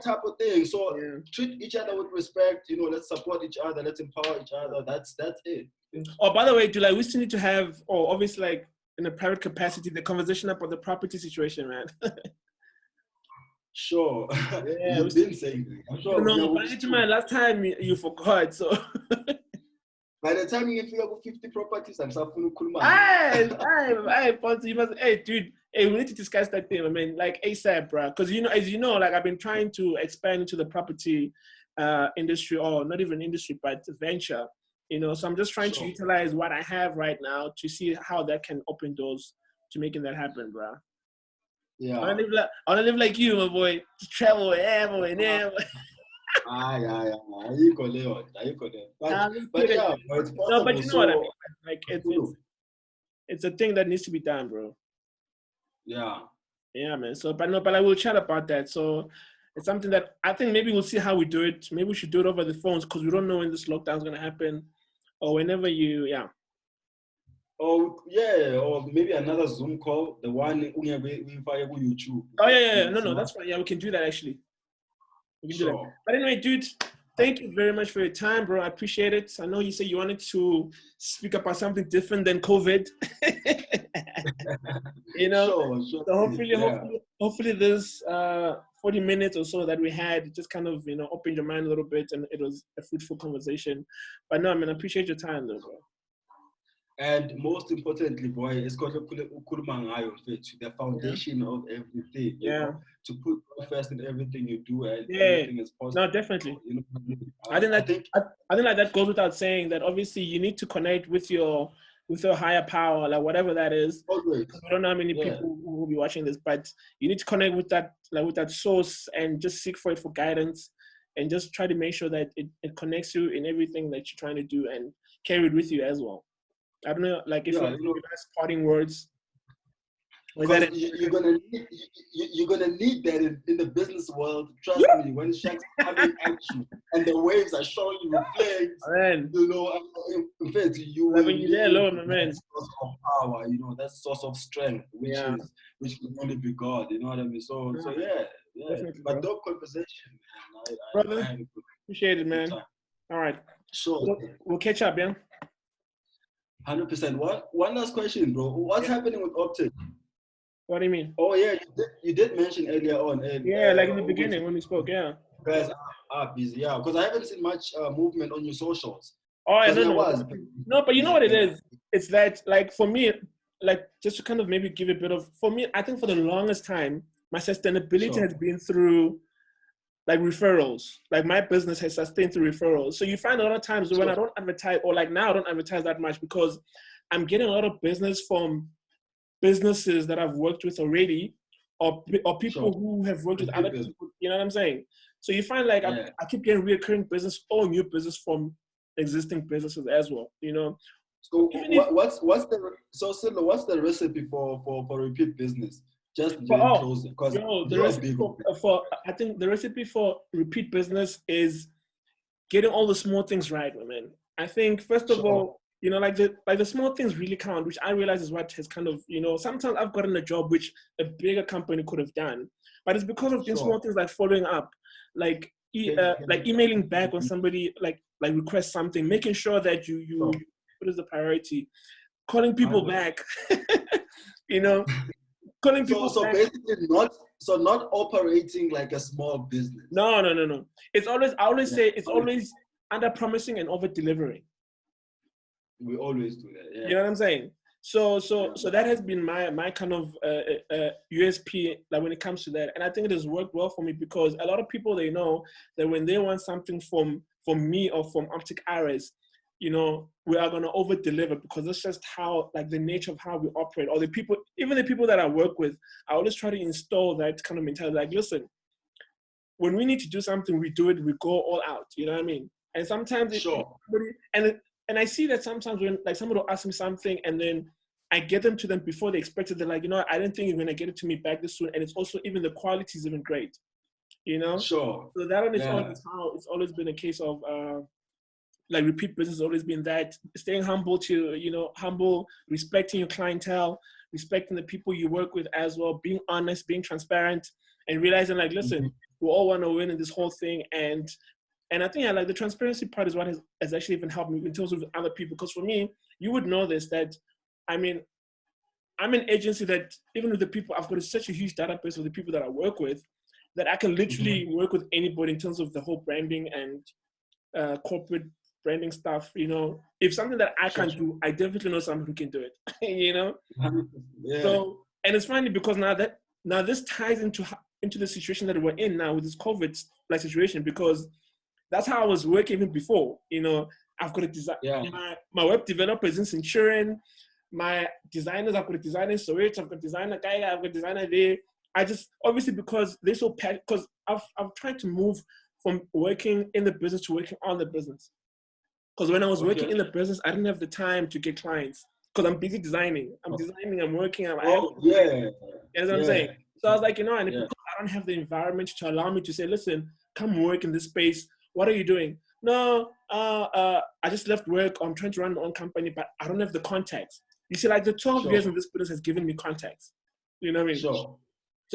Type of thing. So treat each other with respect. Let's support each other. Let's empower each other. That's it. Oh, by the way, we still need to have, obviously, like in a private capacity, the conversation about the property situation, man. Sure. You've been saying that. I'm sure. No, but last time you forgot, so. By the time you get 50 properties, I'm suffering kulma. Hey, Pontsho, you must. Hey, dude. Hey, we need to discuss that thing. I mean, like ASAP, bro. Because as you know, like I've been trying to expand into the property industry, or not even industry, but venture. So I'm just trying to utilize what I have right now to see how that can open doors to making that happen, bro. Yeah. I want to live like you, my boy. Just travel wherever and ever. Yeah. You got it. But yeah, it's possible. No, but you know what I mean. Like it's a thing that needs to be done, bro. Yeah. Yeah, man. So, but I will chat about that. So, it's something that I think maybe we'll see how we do it. Maybe we should do it over the phones, because we don't know when this lockdown is gonna happen, or whenever Oh yeah, or maybe another Zoom call. The one we fire on YouTube. Oh yeah. No, that's fine. Yeah, we can do that actually. We can do that. But anyway, dude, thank you very much for your time, bro. I appreciate it. I know you said you wanted to speak about something different than COVID. Sure. So hopefully this 40 minutes or so that we had just kind of opened your mind a little bit, and it was a fruitful conversation. But no, I mean, I appreciate your time though, bro. And most importantly, boy, it's got the foundation of everything. To put first in everything you do, and everything is possible. No, definitely. I think like that goes without saying, that obviously you need to connect with your higher power, like whatever that is. Always. I don't know how many people who will be watching this, but you need to connect with that, like with that source, and just seek for it for guidance, and just try to make sure that it connects you in everything that you're trying to do, and carry it with you as well. I don't know, like if you have parting words. Was that Because you're gonna need that in the business world. Trust me, when sharks coming at you and the waves are showing you with flags, man? you know, in fact, you Like will when you're there need alone, my man. that source of power, you know, that source of strength, Yeah, which can only be God. You know what I mean? So yeah. definitely, But bro. dope conversation, man. I Brother, had a appreciate it, good man. time. All right, Sure. we'll catch up, yeah. 100%. One last question, bro. What's happening with Optic? What do you mean? Oh yeah, you did mention earlier on, Yeah, like in the beginning when we spoke, yeah. you guys are busy, yeah. Because I haven't seen much movement on your socials. Oh, yeah, Because no, there no, was no. But you know busy, what it yeah. is? It's that, like, for me, like, just to kind of maybe give a bit of, for me, I think for the longest time, my sustainability Sure. has been through like referrals. Like my business has sustained through referrals. So you find a lot of times when I don't advertise, or like now I don't advertise that much because I'm getting a lot of business from businesses that I've worked with already, or people who have worked with other people. You know what I'm saying? So you find like I keep getting recurring business or new business from existing businesses as well. You know. So Even what's Silo, what's the recipe for repeat business? Just in oh, closing, because the you are recipe big. for I think the recipe for repeat business is getting all the small things right, man. I think first of all, you know, like the small things really count, which I realize is what has kind of, you know, sometimes I've gotten a job which a bigger company could have done, but it's because of these small things like following up, like like emailing back when somebody like requests something, making sure that you put as the priority, calling people back, you know, calling people So back. basically not operating like a small business. No. It's always, I always say it's always under promising and over delivering. We always do that. Yeah. You know what I'm saying? So that has been my kind of USP, like when it comes to that, and I think it has worked well for me because a lot of people, they know that when they want something from me or from Optic Ares, you know, we are gonna over deliver because that's just how, like, the nature of how we operate. Or the people, even the people that I work with, I always try to install that kind of mentality. Like, listen, when we need to do something, we do it. We go all out. You know what I mean? And sometimes and I see that sometimes when like somebody will ask me something and then I get them to them before they expected. They're like, you know, I didn't think you're gonna get it to me back this soon. And it's also even the quality is even great. You know? Sure. So that on its own is how it's always been a case of like repeat business has always been that staying humble to, you know, respecting your clientele, respecting the people you work with as well, being honest, being transparent, and realizing like, listen, we all want to win in this whole thing. And I think like the transparency part is what has actually even helped me in terms of other people. Because for me, you would know this, that, I mean, I'm an agency that even with the people, I've got such a huge database of the people that I work with that I can literally work with anybody in terms of the whole branding and corporate branding stuff. You know, if something that I can't do, I definitely know someone who can do it. You know, So, and it's funny because now this ties into the situation that we're in now with this COVID like situation, because that's how I was working even before. You know, I've got a design. My web developers in Centurion, my designers, I've got a designer in Soweto, I've got a designer guy, I've got a designer there. I just, obviously because they're so packed, because I've tried to move from working in the business to working on the business. Because when I was working in the business, I didn't have the time to get clients because I'm busy designing. I'm working. You know what I'm saying? So I was like, you know, and because I don't have the environment to allow me to say, listen, come work in this space. What are you doing? No, I just left work. I'm trying to run my own company, but I don't have the contacts. You see, like the 12 years in this business has given me contacts. You know what I mean? So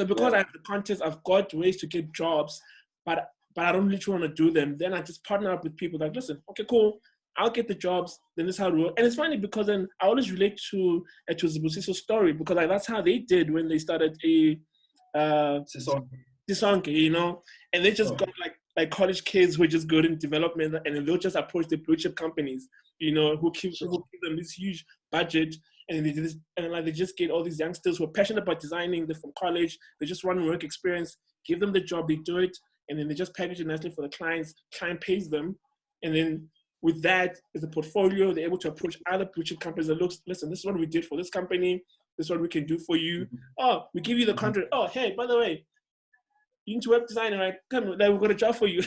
because I have the contacts, I've got ways to get jobs, but I don't literally want to do them. Then I just partner up with people like, listen, okay, cool. I'll get the jobs. Then this is how it works. And it's funny because then I always relate to Zibusiso's story because like that's how they did when they started a Sisonke, you know, and they just got like college kids who are just good in development, and then they'll just approach the blue chip companies, you know, who give them this huge budget, and they just get all these youngsters who are passionate about designing. They're from college. They just want work experience. Give them the job. They do it, and then they just package it nicely for the clients. Client pays them, and then with that is a portfolio. They're able to approach other blue chip companies that looks, listen, this is what we did for this company. This is what we can do for you. Oh, we give you the contract. Oh, hey, by the way, you into web design, right? Come, then we've got a job for you.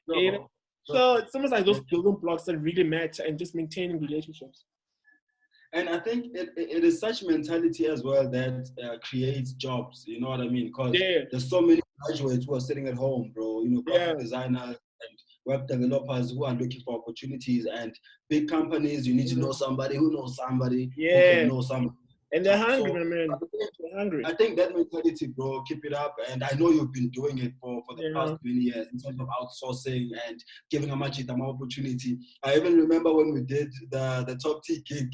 You know? So it's almost like those building blocks that really matter and just maintaining relationships. And I think it is such mentality as well that creates jobs. You know what I mean? Because Yeah, there's so many graduates who are sitting at home, bro. You know, yeah, graphic designers and web developers who are looking for opportunities. And big companies, you need to know somebody who knows somebody who can yeah. know somebody. And they're hungry, So my man. They're hungry. I think that mentality, bro, keep it up. And I know you've been doing it for the past Yeah. 20 years in terms of outsourcing and giving a much opportunity. I even remember when we did the top T gig,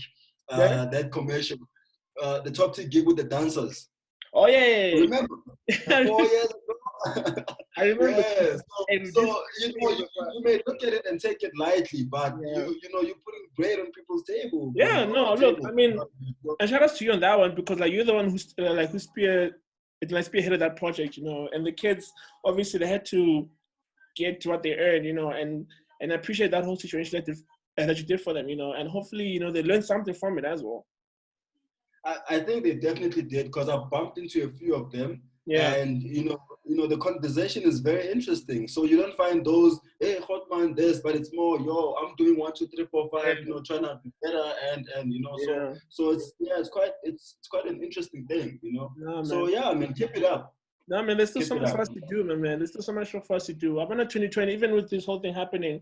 Yeah. that commercial, the top T gig with the dancers. Oh yeah, Remember? yeah. 4 years ago. I remember. Yes. And So, just you may look at it and take it lightly, but yeah. you're putting bread on people's table, bro, Yeah, on our no, look, I table. mean, and shout out to you on that one because like you're the one who's who spearheaded that project, and the kids obviously they had to get to what they earned, and I appreciate that whole situation that you did for them, and hopefully they learned something from it as well. I think they definitely did because I bumped into a few of them, Yeah, and the conversation is very interesting. So you don't find those, hey, hot man, this, but it's more, yo, I'm doing 1, 2, 3, 4, 5, yeah, trying to be better, and yeah. so it's quite an interesting thing. No, So man. yeah, I mean, keep it up, No, man, there's still keep so it much for up. us to do, man. There's still so much for us to do. I'm on 2020, even with this whole thing happening,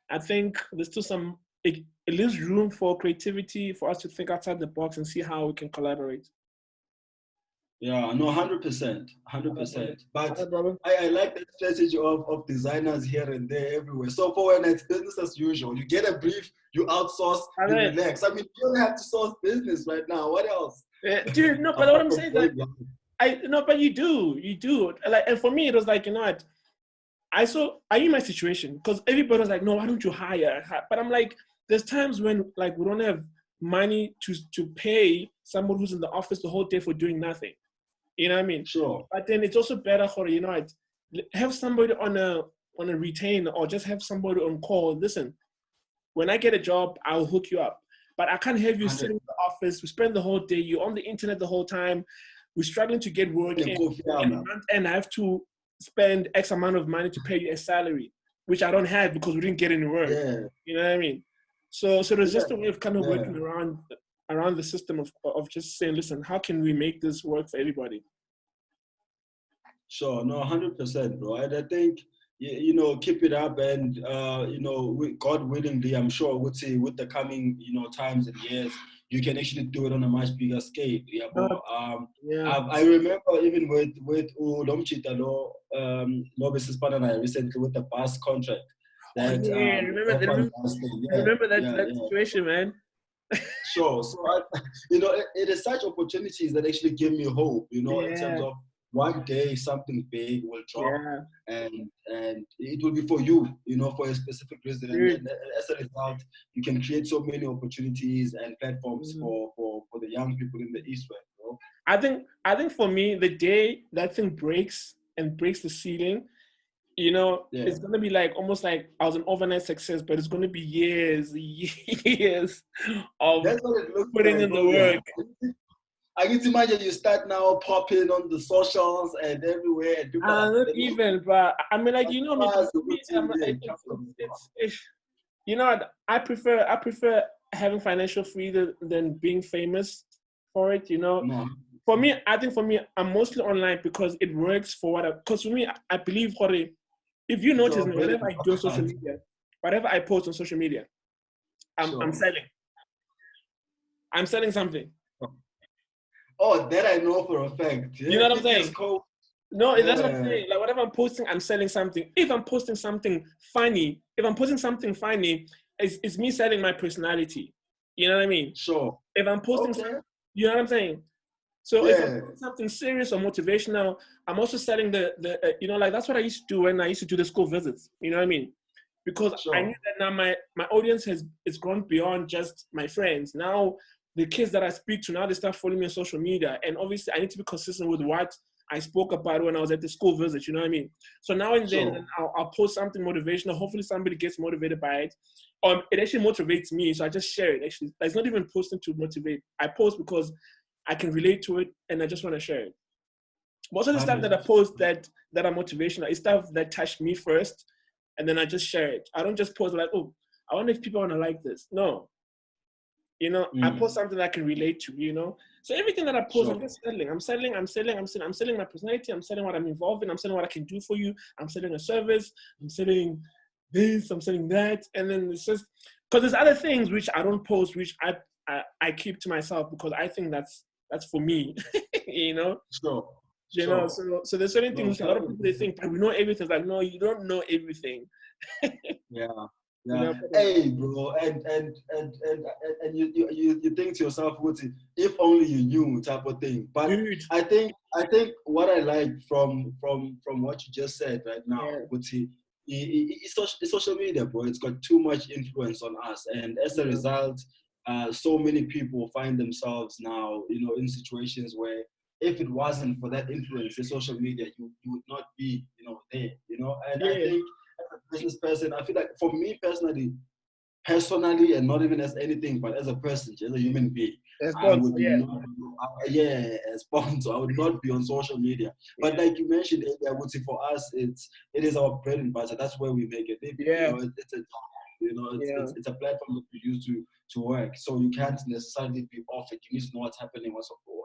I think there's still it leaves room for creativity for us to think outside the box and see how we can collaborate. Yeah, no, 100%, 100%. All But right, brother. I like that strategy of designers here and there everywhere. So for when it's business as usual, you get a brief, you outsource, All you right. relax. I mean, you don't have to source business right now. What else? Dude, no, but what Apart I'm from saying is that going live. but you do. Like, and for me, it was like, what? I knew my situation because everybody was like, no, why don't you hire? But I'm like, there's times when like we don't have money to pay someone who's in the office the whole day for doing nothing. You know what I mean? Sure. But then it's also better for have somebody on a retain or just have somebody on call. Listen, when I get a job, I'll hook you up. But I can't have you 100. sitting in the office. We spend the whole day. You're on the internet the whole time. We're struggling to get work in. And month end, I have to spend X amount of money to pay you a salary, which I don't have because we didn't get any work. Yeah. You know what I mean? So there's Yeah. just a way of kind of working around the system of just saying, listen, how can we make this work for everybody? Sure, no, 100%, bro. And I think keep it up, and God willingly, I'm sure would say with the coming times and years, you can actually do it on a much bigger scale. Yeah, but Yeah. I remember even with Lomchita Lo Business and I recently with the bus contract that remember that yeah, that situation, man. Sure. So it is such opportunities that actually give me hope. In terms Yeah. of one day something big will drop, Yeah. and it will be for you. For a specific reason, and as a result, you can create so many opportunities and platforms for the young people in the East, right, bro. I think for me, the day that thing breaks the ceiling, it's gonna be like almost like I was an overnight success, but it's gonna be years of That's what it looks putting like, in the bro. Yeah. work. I can imagine you start now popping on the socials and everywhere, and people are Not even, but I mean, like me, I prefer having financial freedom than being famous for it. No. For me, I'm mostly online because it works for what. Because for me, I believe, Jorge, if you notice, whatever I do on social media, whatever I post on social media, I'm selling. I'm selling something. Oh, that I know for a fact. Yeah, You know what I'm saying? No, that's what I'm saying. Like whatever I'm posting, I'm selling something. If I'm posting something funny, it's me selling my personality. You know what I mean? Sure. If I'm posting you know what I'm saying? So if I'm posting something serious or motivational, I'm also selling the like that's what I used to do when I used to do the school visits. You know what I mean? Because I knew that now my audience has gone beyond just my friends. Now the kids that I speak to, now they start following me on social media. And obviously I need to be consistent with what I spoke about when I was at the school visit, you know what I mean? So now and then I'll post something motivational. Hopefully somebody gets motivated by it. It actually motivates me, so I just share it. Actually, it's not even posting to motivate. I post because I can relate to it and I just want to share it. Most of the stuff that I post that are motivational is stuff that touched me first, and then I just share it. I don't just post like, oh, I wonder if people want to like this. No. You know, I post something I can relate to, you know. So everything that I post, I'm just selling. I'm selling my personality. I'm selling what I'm involved in. I'm selling what I can do for you. I'm selling a service. I'm selling this. I'm selling that. And then it's just because there's other things which I don't post, which I keep to myself because I think that's for me, you know. You know, so there's certain things a lot of people they think, but we know everything. It's like, no, you don't know everything. Yeah. You know, Hey, bro, and you think to yourself, if only you knew type of thing. But dude. I think what I like from what you just said right now, it's social media, bro. It's got too much influence on us, and as a result, so many people find themselves now, you know, in situations where if it wasn't for that influence in social media, you would not be, you know, there, you know. And I think as a business person, I feel like for me personally, and not even as anything, but as a person, as a human being, I would not, as Pontsho, I would not be on social media. But like you mentioned, I would say for us, it is our bread and butter. That's where we make it. You know, it's a you know, it's a platform that we use to work. So you can't necessarily be off it. You need to know what's happening,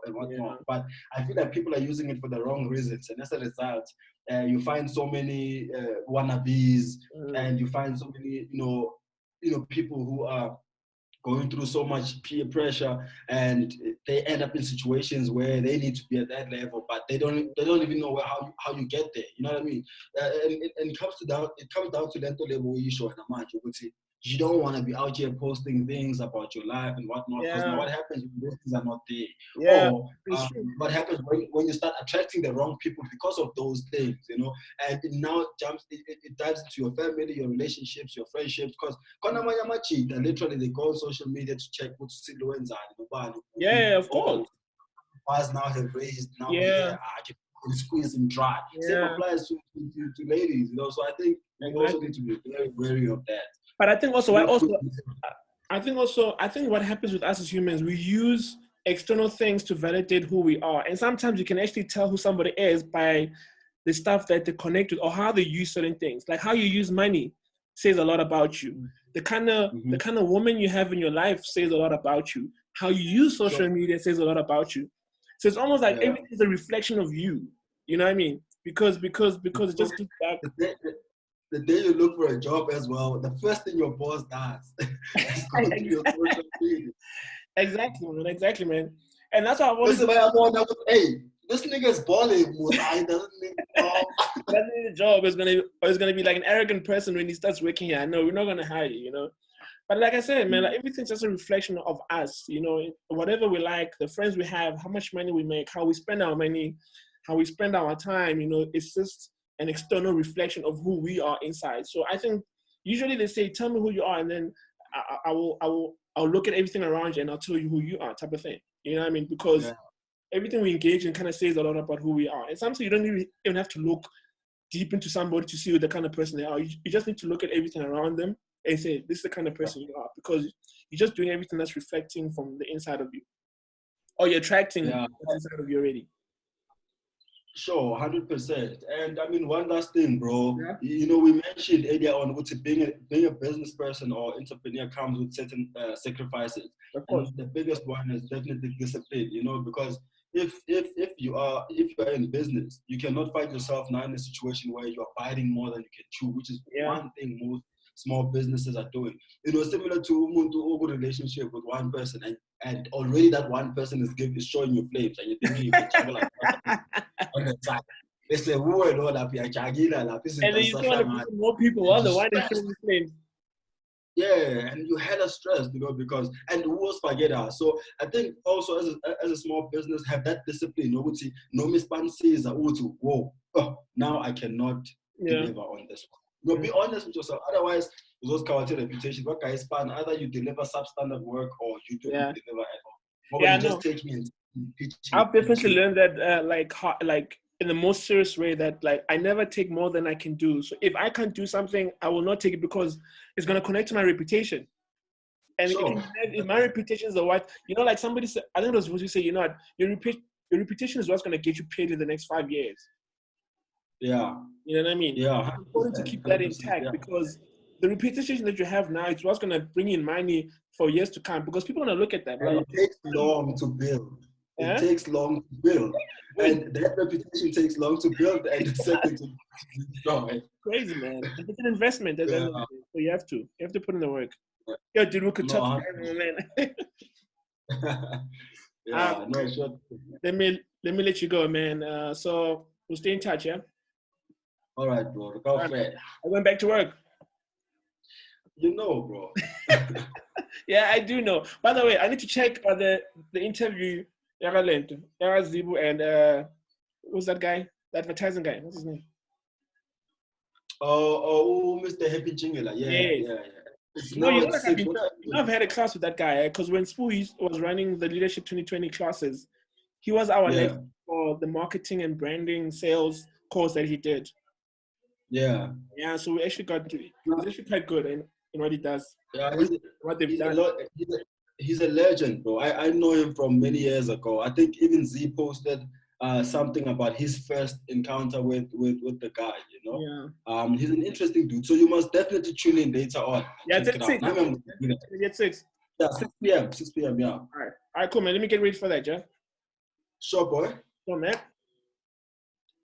and whatnot. But I feel like people are using it for the wrong reasons, and as a result, you find so many wannabes, and you find so many, you know, people who are going through so much peer pressure, and they end up in situations where they need to be at that level, but they don't even know how you get there. You know what I mean? And it comes down to lento level issue and a match. You don't want to be out here posting things about your life and whatnot, because now what happens when those things are not there? Or what happens when you start attracting the wrong people because of those things, you know? And it now it dives into your family, your relationships, your friendships, because literally they go on social media to check what of course. Bars now have raised now. I can squeeze him dry. Same applies to ladies, you know. So I think we also need to be very wary of that. But I think also I think what happens with us as humans, we use external things to validate who we are, and sometimes you can actually tell who somebody is by the stuff that they connect with or how they use certain things. Like how you use money says a lot about you. The kind of woman you have in your life says a lot about you. How you use social media says a lot about you. So it's almost like everything is a reflection of you. You know what I mean? Because it just gives back. The day you look for a job as well, the first thing your boss does is go to your social media. Exactly, man. And that's how I want to. Hey, this nigga's balling. He doesn't need a job. Doesn't need a job. It's gonna be like an arrogant person when he starts working here. No, we're not gonna hire you, you know. But like I said, man, like everything's just a reflection of us, you know. Whatever we like, the friends we have, how much money we make, how we spend our money, how we spend our time, you know. It's just an external reflection of who we are inside. So I think usually they say, "Tell me who you are," and then I'll look at everything around you and I'll tell you who you are, type of thing. You know what I mean? Because everything we engage in kind of says a lot about who we are. And sometimes you don't even have to look deep into somebody to see the kind of person they are. You just need to look at everything around them and say, this is the kind of person you are, because you're just doing everything that's reflecting from the inside of you. Or you're attracting what's inside of you already. Sure, 100%. And I mean, one last thing, bro. You know, we mentioned earlier on, being a business person or entrepreneur comes with certain sacrifices. And the biggest one is definitely discipline. You know, because if you are in business, you cannot find yourself now in a situation where you are biting more than you can chew, which is one thing most small businesses are doing. You know, similar to a relationship with one person, and already that one person is showing you flames, and you're thinking you can juggle on the side. They say, and then you still want to put more people while the one is showing you flames. Yeah, and you had a stress, you know, because, and who was spaghetti. So I think also as a small business, have that discipline. No mispanses are whoa, now I cannot deliver on this one. You know, be honest with yourself. Otherwise, those character reputation, what guys span, either you deliver substandard work or you don't deliver at all. Or you just take me and teach me. I've definitely learned that like in the most serious way, that like I never take more than I can do. So if I can't do something, I will not take it, because it's gonna connect to my reputation. And if my reputation is the what, you know, like somebody said, I think it was what you say, you know what, your reputation is what's gonna get you paid in the next 5 years. Yeah. You know what I mean? Yeah. It's important to keep that intact, because the reputation that you have now is what's gonna bring in money for years to come, because people are gonna look at that. And Like, it takes long to build. It yeah, takes long to build. And that reputation takes long to build and the second to destroy. crazy, man. It's an investment at the end of the Yeah. day. So you have to put in the work. Yeah, dude, we could talk No, forever, man. yeah, no, sure. let me let you go, man. So we'll stay in touch, yeah. All right, bro. Look how fair. I went back to work. You know, bro. Yeah, I do know. By the way, I need to check the interview. Yara Lento, Yara Zibu, and who's that guy? The advertising guy. What's his name? Oh, Mr. Happy Jingler. Yeah. It's No, you now know, at like 6. I've had a class with that guy because when Spoo was running the Leadership 2020 classes, he was our lecturer for the marketing and branding sales course that he did. Yeah. Yeah, so we actually he's actually quite good in what he does. Yeah, What they've done. He's a legend, bro. I know him from many years ago. I think even Z posted something about his first encounter with the guy, you know. Yeah. He's an interesting dude. So you must definitely tune in later on. Yeah, Check it's it at out. 6. It's at 6. Yeah, 6 p.m. 6 p.m. Yeah. All right, cool, man. Let me get ready for that, yeah. Sure, boy. So, man.